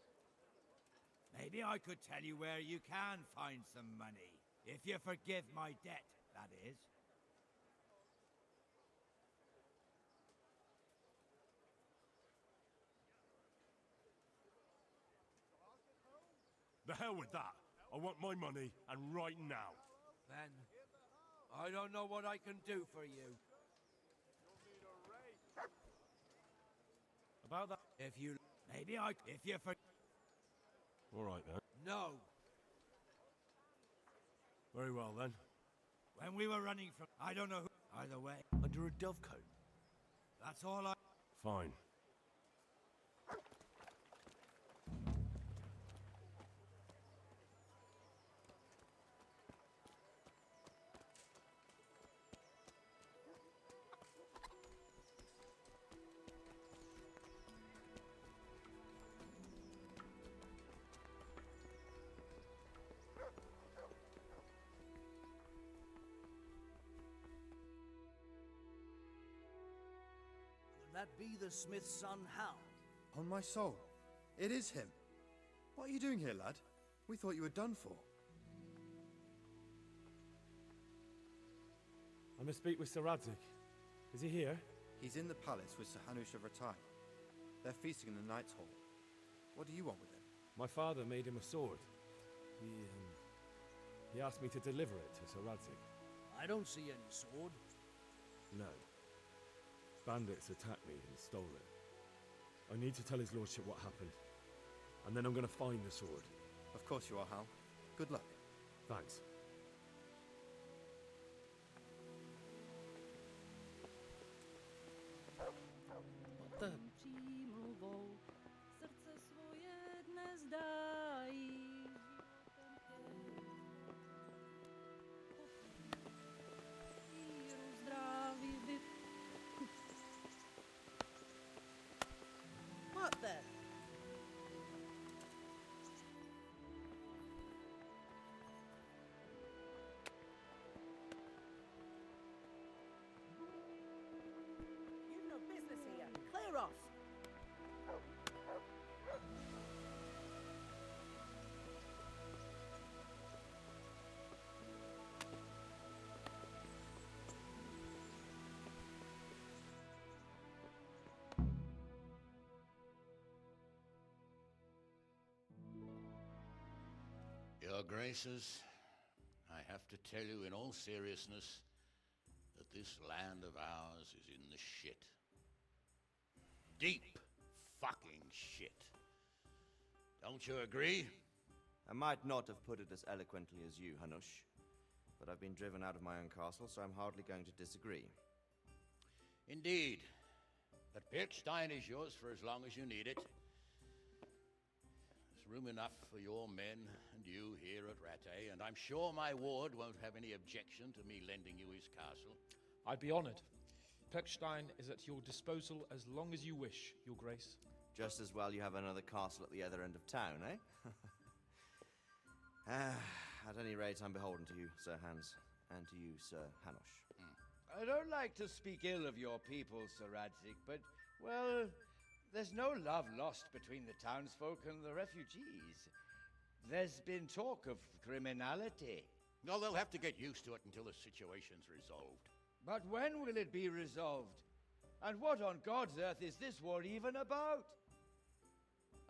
Maybe I could tell you where you can find some money. If you forgive my debt, that is. The hell with that. I want my money, and right now. Then, I don't know what I can do for you. About that. If you All right then. No. Very well then. When we were running from, I don't know who. Either way. Under a dovecote. That's all I. Fine. That be the smith's son, Hal? On my soul, it is him. What are you doing here, lad? We thought you were done for. I must speak with Sir Radzig. Is he here? He's in the palace with Sir Hanush of Rattay. They're feasting in the Knight's Hall. What do you want with him? My father made him a sword. He asked me to deliver it to Sir Radzig. I don't see any sword. No. Bandits attacked me and stole it. I need to tell his lordship what happened. And then I'm going to find the sword. Of course you are, Hal. Good luck. Thanks. What the? Srdce svoje dnes dají. Víru, zdraví, What the? Your Graces, I have to tell you in all seriousness that this land of ours is in the shit. Deep fucking shit. Don't you agree? I might not have put it as eloquently as you, Hanush, but I've been driven out of my own castle, so I'm hardly going to disagree. Indeed. But Birkstein is yours for as long as you need it. There's room enough for your men and you here at Rattay, and I'm sure my ward won't have any objection to me lending you his castle. I'd be honored. Pechstein is at your disposal as long as you wish, Your Grace. Just as well you have another castle at the other end of town, eh? At any rate, I'm beholden to you, Sir Hans, and to you, Sir Hanush. I don't like to speak ill of your people, Sir Radzig, but, well, there's no love lost between the townsfolk and the refugees. There's been talk of criminality. Well, they'll have to get used to it until the situation's resolved. But when will it be resolved? And what on God's earth is this war even about?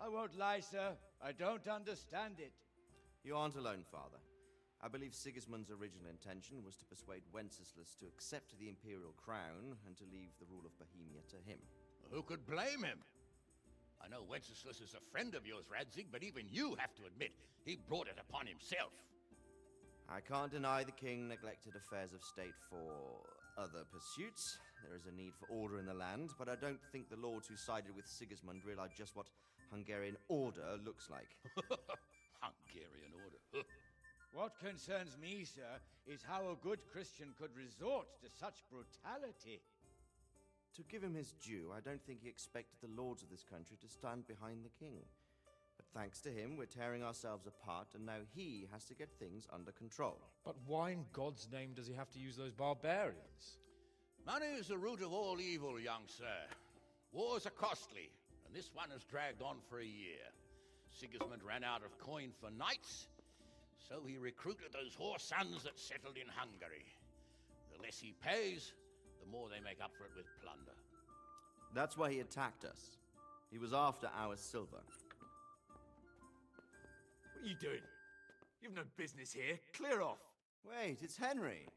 I won't lie, sir. I don't understand it. You aren't alone, Father. I believe Sigismund's original intention was to persuade Wenceslas to accept the imperial crown and to leave the rule of Bohemia to him. Who could blame him? I know Wenceslas is a friend of yours, Radzig, but even you have to admit he brought it upon himself. I can't deny the king neglected affairs of state for other pursuits. There is a need for order in the land, but I don't think the lords who sided with Sigismund realized just what Hungarian order looks like. Hungarian order? What concerns me, sir, is how a good Christian could resort to such brutality. To give him his due, I don't think he expected the lords of this country to stand behind the king. But thanks to him, we're tearing ourselves apart, and now he has to get things under control. But why in God's name does he have to use those barbarians? Money is the root of all evil, young sir. Wars are costly, and this one has dragged on for a year. Sigismund ran out of coin for knights, so he recruited those whore sons that settled in Hungary. The less he pays, the more they make up for it with plunder. That's why he attacked us. He was after our silver. What are you doing? You've no business here. Clear off. Wait, it's Henry.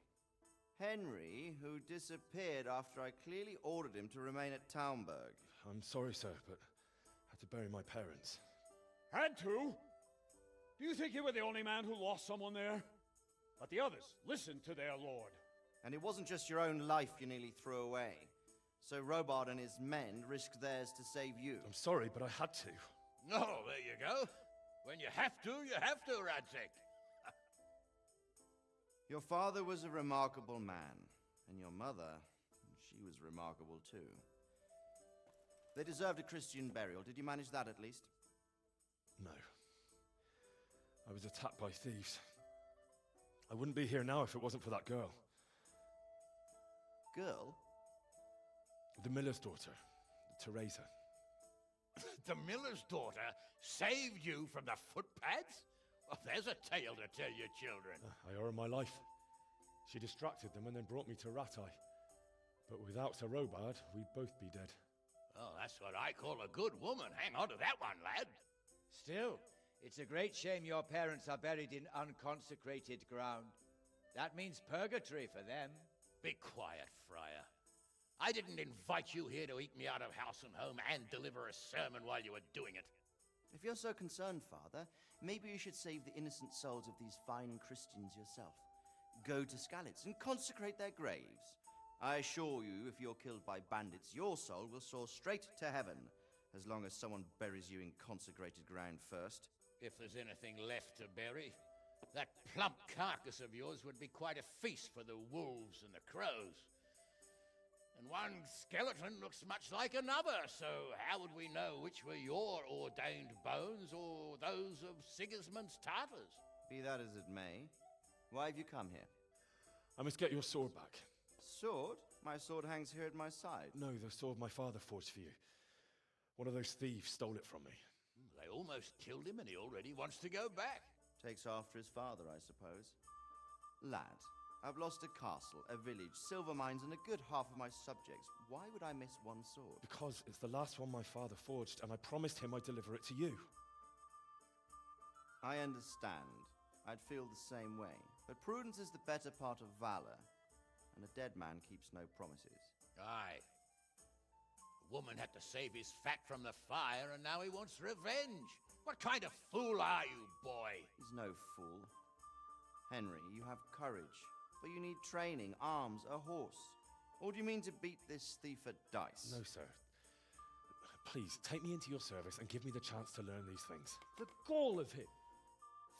Henry, who disappeared after I clearly ordered him to remain at Townburg. I'm sorry, sir, but I had to bury my parents. Had to? Do you think you were the only man who lost someone there? But the others listened to their lord. And it wasn't just your own life you nearly threw away. So Robard and his men risked theirs to save you. I'm sorry, but I had to. Oh, there you go. When you have to, Radzig. Your father was a remarkable man, and your mother, she was remarkable too. They deserved a Christian burial. Did you manage that at least? No. I was attacked by thieves. I wouldn't be here now if it wasn't for that girl. Girl? The miller's daughter, Theresa. The miller's daughter saved you from the footpads? Well, there's a tale to tell your children. I owe her my life. She distracted them and then brought me to Rattay. But without Sir Robard, we'd both be dead. Oh, that's what I call a good woman. Hang on to that one, lad. Still, it's a great shame your parents are buried in unconsecrated ground. That means purgatory for them. Be quiet, Friar. I didn't invite you here to eat me out of house and home and deliver a sermon while you were doing it. If you're so concerned, Father, maybe you should save the innocent souls of these fine Christians yourself. Go to Skalitz and consecrate their graves. I assure you, if you're killed by bandits, your soul will soar straight to heaven, as long as someone buries you in consecrated ground first. If there's anything left to bury, that plump carcass of yours would be quite a feast for the wolves and the crows. And one skeleton looks much like another, so how would we know which were your ordained bones or those of Sigismund's Tartars? Be that as it may, why have you come here? I must get your sword back. Sword? My sword hangs here at my side. No, the sword my father forged for you. One of those thieves stole it from me. They almost killed him and he already wants to go back. Takes after his father, I suppose. Lad, I've lost a castle, a village, silver mines, and a good half of my subjects. Why would I miss one sword? Because it's the last one my father forged, and I promised him I'd deliver it to you. I understand. I'd feel the same way. But prudence is the better part of valor, and a dead man keeps no promises. Aye. The woman had to save his fat from the fire, and now he wants revenge. What kind of fool are you, boy? He's no fool. Henry, you have courage, but you need training, arms, a horse. Or do you mean to beat this thief at dice? No, sir. Please, take me into your service and give me the chance to learn these things. The gall of him.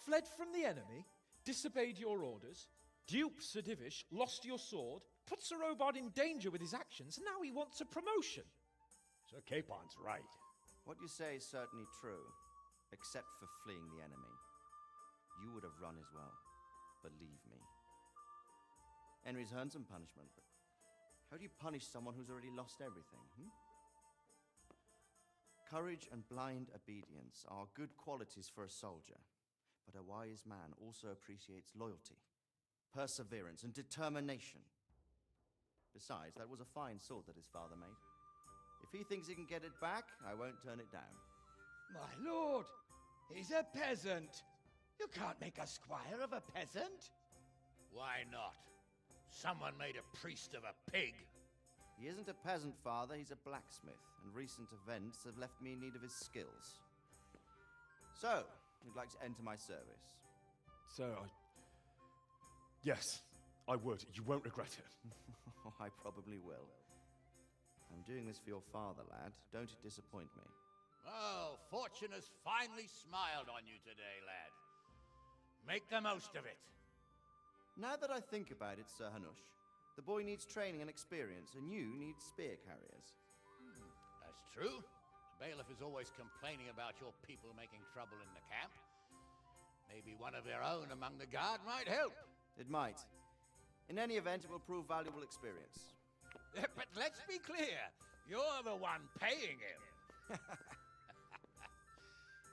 Fled from the enemy, disobeyed your orders, duped Sir Divish, lost your sword, put Sir Robard in danger with his actions, and now he wants a promotion. Sir Capon's right. What you say is certainly true, except for fleeing the enemy. You would have run as well, believe me. Henry's earned some punishment, but how do you punish someone who's already lost everything, Courage and blind obedience are good qualities for a soldier, but a wise man also appreciates loyalty, perseverance, and determination. Besides, that was a fine sword that his father made. If he thinks he can get it back, I won't turn it down. My lord, he's a peasant. You can't make a squire of a peasant. Why not? Someone made a priest of a pig. He isn't a peasant, father, he's a blacksmith, and recent events have left me in need of his skills. So, you'd like to enter my service? Sir, Yes, I would. You won't regret it. I probably will. I'm doing this for your father, lad. Don't disappoint me. Oh, fortune has finally smiled on you today, lad. Make the most of it. Now that I think about it, Sir Hanush, the boy needs training and experience, and you need spear carriers. That's true. The bailiff is always complaining about your people making trouble in the camp. Maybe one of their own among the guard might help. It might. In any event, it will prove valuable experience. But let's be clear, you're the one paying him.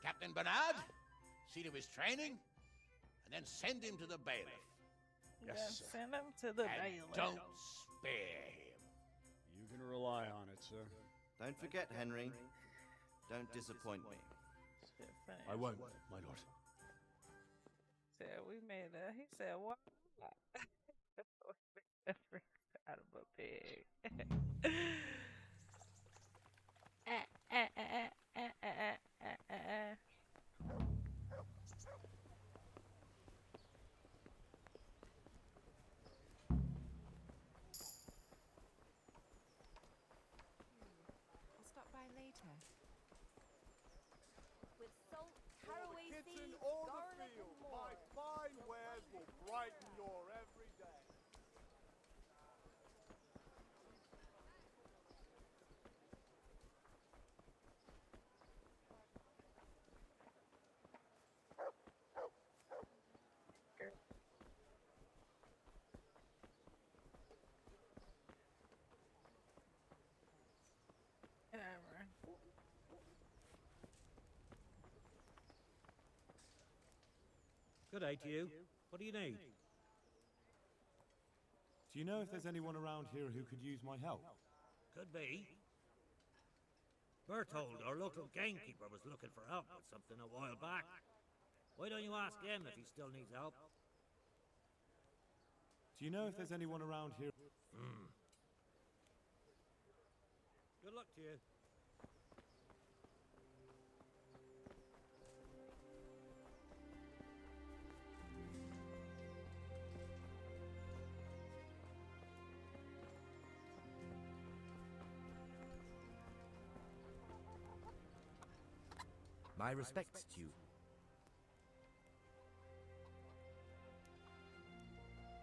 Captain Bernard, see to his training, and then send him to the bailiff. Yes, sir. Send him to the bailiff. Don't spare him. You can rely on it, sir. Don't forget, Henry. Don't disappoint me. I won't, my lord. Said we made a. He said what? Out of a pig. I'll stop by later. With salt, caraway Kitchen seeds, or the garlic, field, and my more. fine wares will brighten your every day. Good day to you. What do you need? Do you know if there's anyone around here who could use my help? Could be. Berthold, our local gamekeeper, was looking for help with something a while back. Why don't you ask him if he still needs help? Do you know if there's anyone around here? Good luck to you. My respects to you.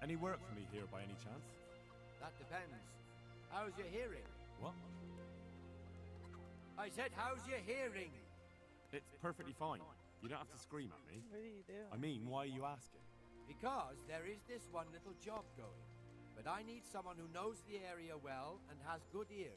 Any work for me here by any chance? That depends. How's your hearing? What? I said, how's your hearing? It's perfectly fine. You don't have to scream at me. What are you doing? I mean, why are you asking? Because there is this one little job going. But I need someone who knows the area well and has good ears.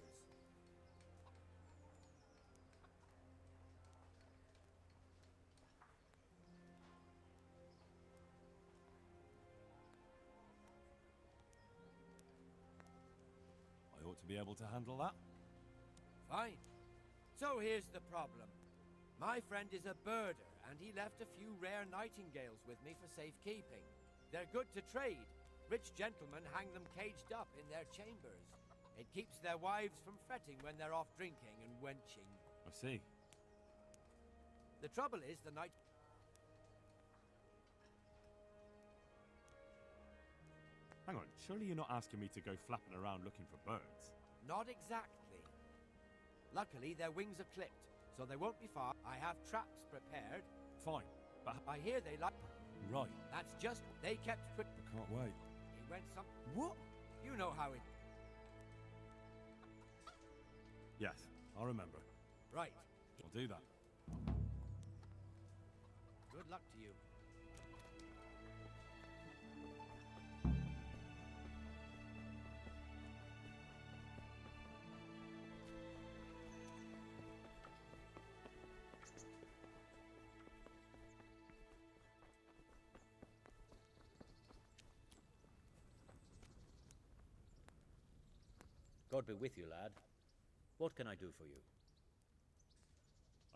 I ought to be able to handle that. Fine. So here's the problem. My friend is a birder, and he left a few rare nightingales with me for safekeeping. They're good to trade. Rich gentlemen hang them caged up in their chambers. It keeps their wives from fretting when they're off drinking and wenching. I see. The trouble is the night... Hang on, surely you're not asking me to go flapping around looking for birds? Not exactly. Luckily, their wings are clipped, so they won't be far. I have traps prepared. Fine, but... I hear they like... Right. That's just... They kept quick... I can't wait. He went some... What? You know how it... Yes, I'll remember. Right. I'll do that. Good luck to you. God be with you, lad. What can I do for you?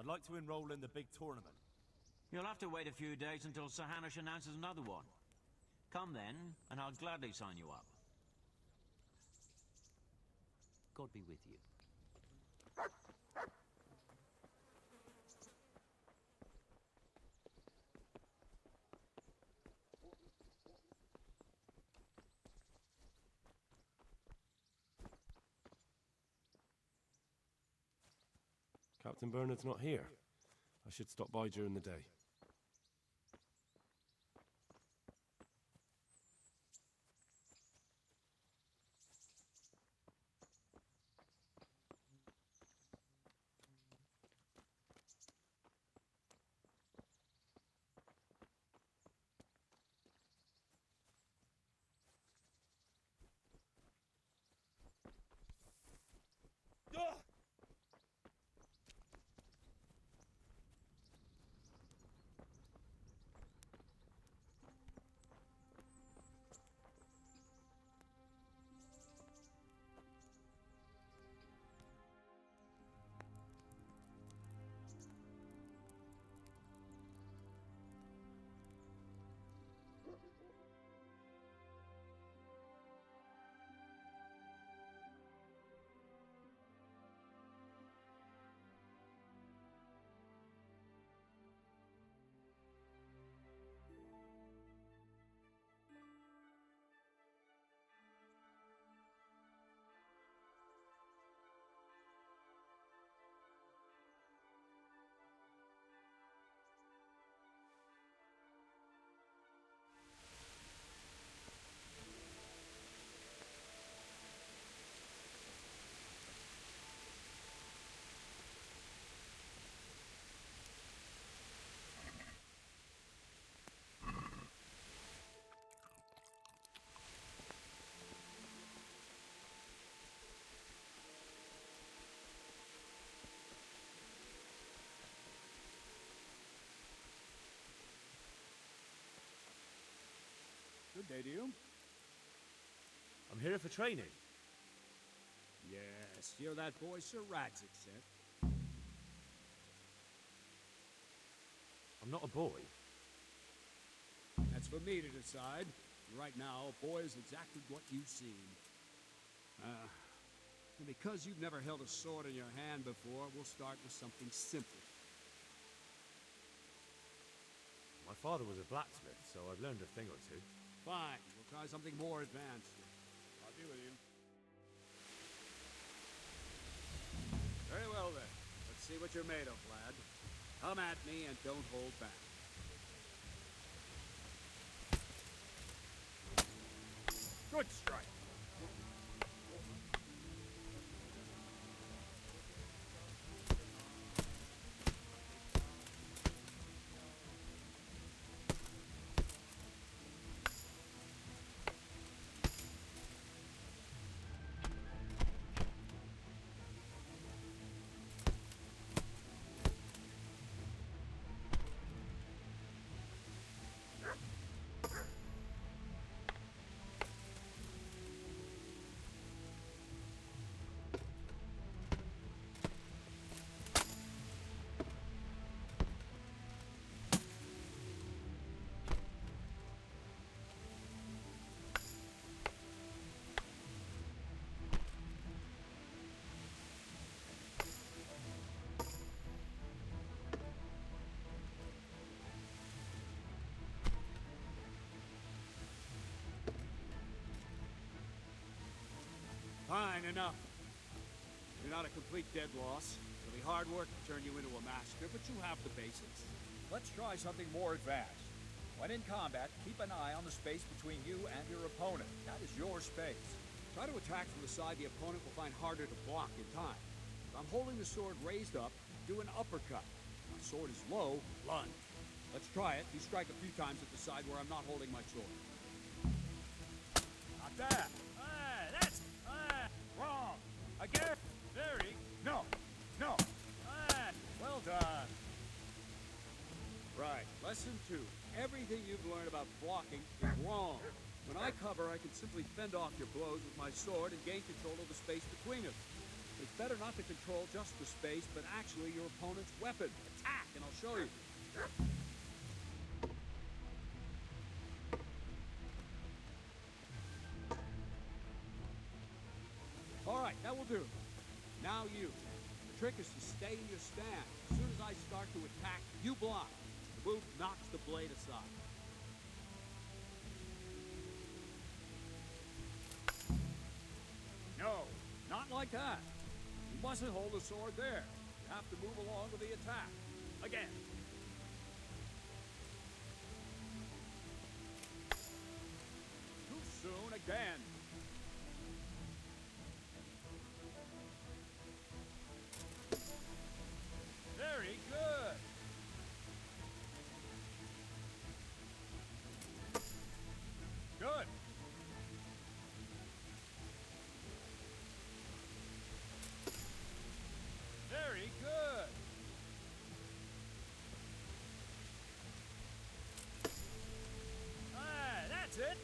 I'd like to enroll in the big tournament. You'll have to wait a few days until Sir Hanush announces another one. Come then, and I'll gladly sign you up. God be with you. Captain Bernard's not here. I should stop by during the day. Good day to you. I'm here for training. Yes, you're that boy Sir Radzik sent. I'm not a boy. That's for me to decide. Right now, a boy is exactly what you seem. And because you've never held a sword in your hand before, we'll start with something simple. My father was a blacksmith, so I've learned a thing or two. Fine, we'll try something more advanced. I'll be with you. Very well then. Let's see what you're made of, lad. Come at me and don't hold back. Good strike. Fine, enough. You're not a complete dead loss. It'll be hard work to turn you into a master, but you have the basics. Let's try something more advanced. When in combat, keep an eye on the space between you and your opponent. That is your space. Try to attack from the side the opponent will find harder to block in time. If I'm holding the sword raised up, do an uppercut. If my sword is low, lunge. Let's try it. You strike a few times at the side where I'm not holding my sword. Not that. That's wrong. Again. Very. No. No. Well done. Right. Lesson 2. Everything you've learned about blocking is wrong. When I cover, I can simply fend off your blows with my sword and gain control of the space between us. It's better not to control just the space, but actually your opponent's weapon. Attack, and I'll show you. All right, that will do. Now you. The trick is to stay in your stand. As soon as I start to attack, you block. The move knocks the blade aside. No, not like that. You mustn't hold the sword there. You have to move along with the attack. Again. Too soon again. Very good. Good. Very good. That's it.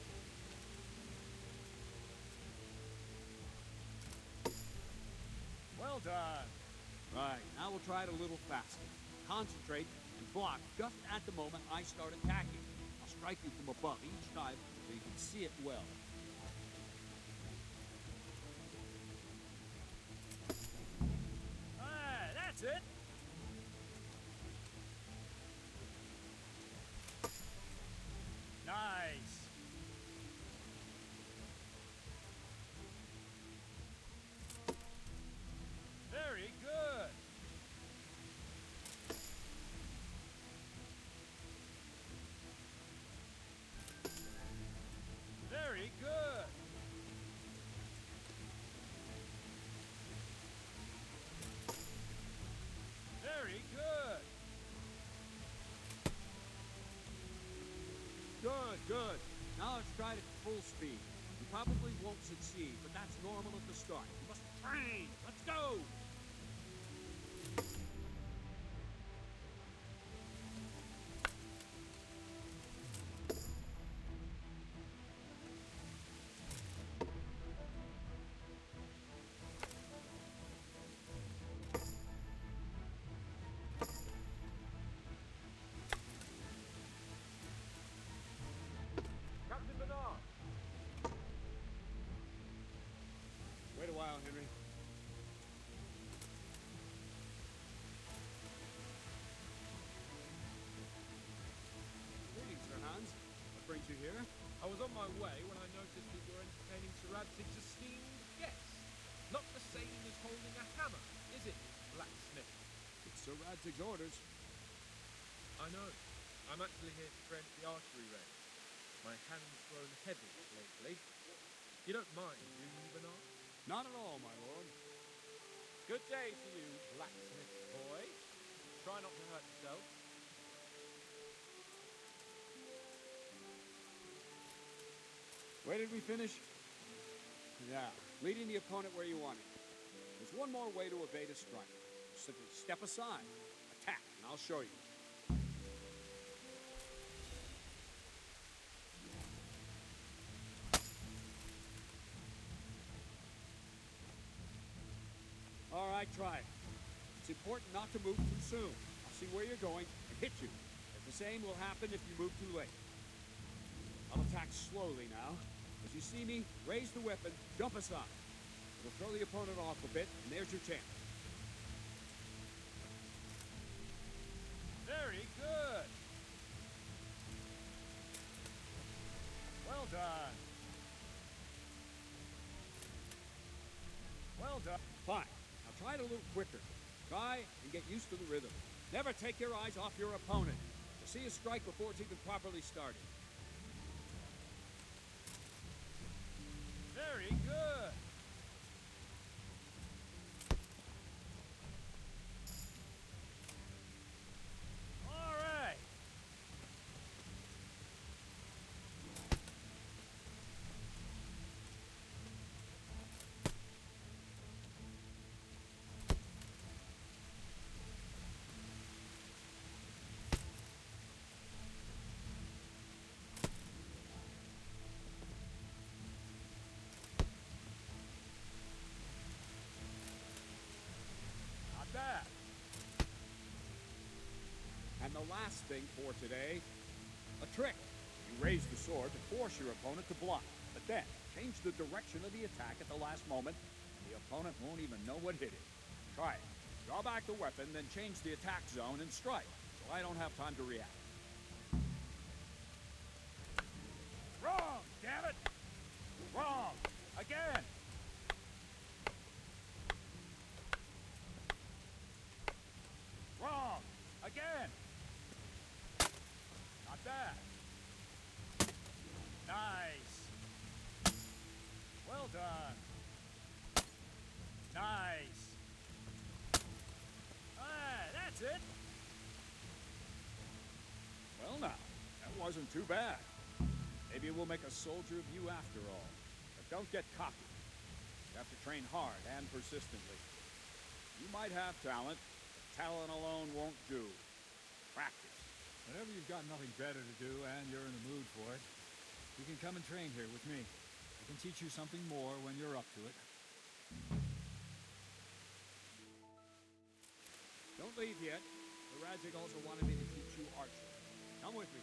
Well done. Right, now we'll try it a little faster. Concentrate and block just at the moment I start attacking. I'll strike you from above each time so you can see it well. That's it. Nice. Very good. Very good. Very good. Good, good. Now let's try it at full speed. You probably won't succeed, but that's normal at the start. You must train. Let's go. Captain Bernard. Wait a while, Henry. Greetings, Sir Hans. What brings you here? I was on my way when I noticed that you're entertaining Sir Radzig's esteemed guest. Not the same as holding a hammer, is it, blacksmith? It's Sir Radzig's orders. I know. I'm actually here to train at the archery range. My hand's grown heavy lately. You don't mind, do you, Bernard? Not at all, my lord. Good day to you, blacksmith boy. Try not to hurt yourself. Where did we finish? Yeah, leading the opponent where you want it. There's one more way to evade a strike. Simply step aside, attack, and I'll show you. All right, try it. It's important not to move too soon. I'll see where you're going and hit you. The same will happen if you move too late. I'll attack slowly now. As you see me, raise the weapon, jump aside. It'll throw the opponent off a bit, and there's your chance. Very good. Well done. Well done. Fine. Now try it a little quicker. Try and get used to the rhythm. Never take your eyes off your opponent. To see a strike before it's even properly started. Very good. All right. Not bad. And the last thing for today, a trick. You raise the sword to force your opponent to block, but then change the direction of the attack at the last moment. The opponent won't even know what hit it. Try it. Draw back the weapon, then change the attack zone and strike, so I don't have time to react. Wrong, damn it! Wrong! Again! Wrong! Again! Not bad. Nice. Well done. Nice. That's it. Well now, that wasn't too bad. Maybe we'll make a soldier of you after all. But don't get cocky. You have to train hard and persistently. You might have talent, but talent alone won't do. Practice. Whenever you've got nothing better to do and you're in the mood for it, you can come and train here with me. I can teach you something more when you're up to it. Don't leave yet. The Radzik also wanted me to teach you archery. Come with me.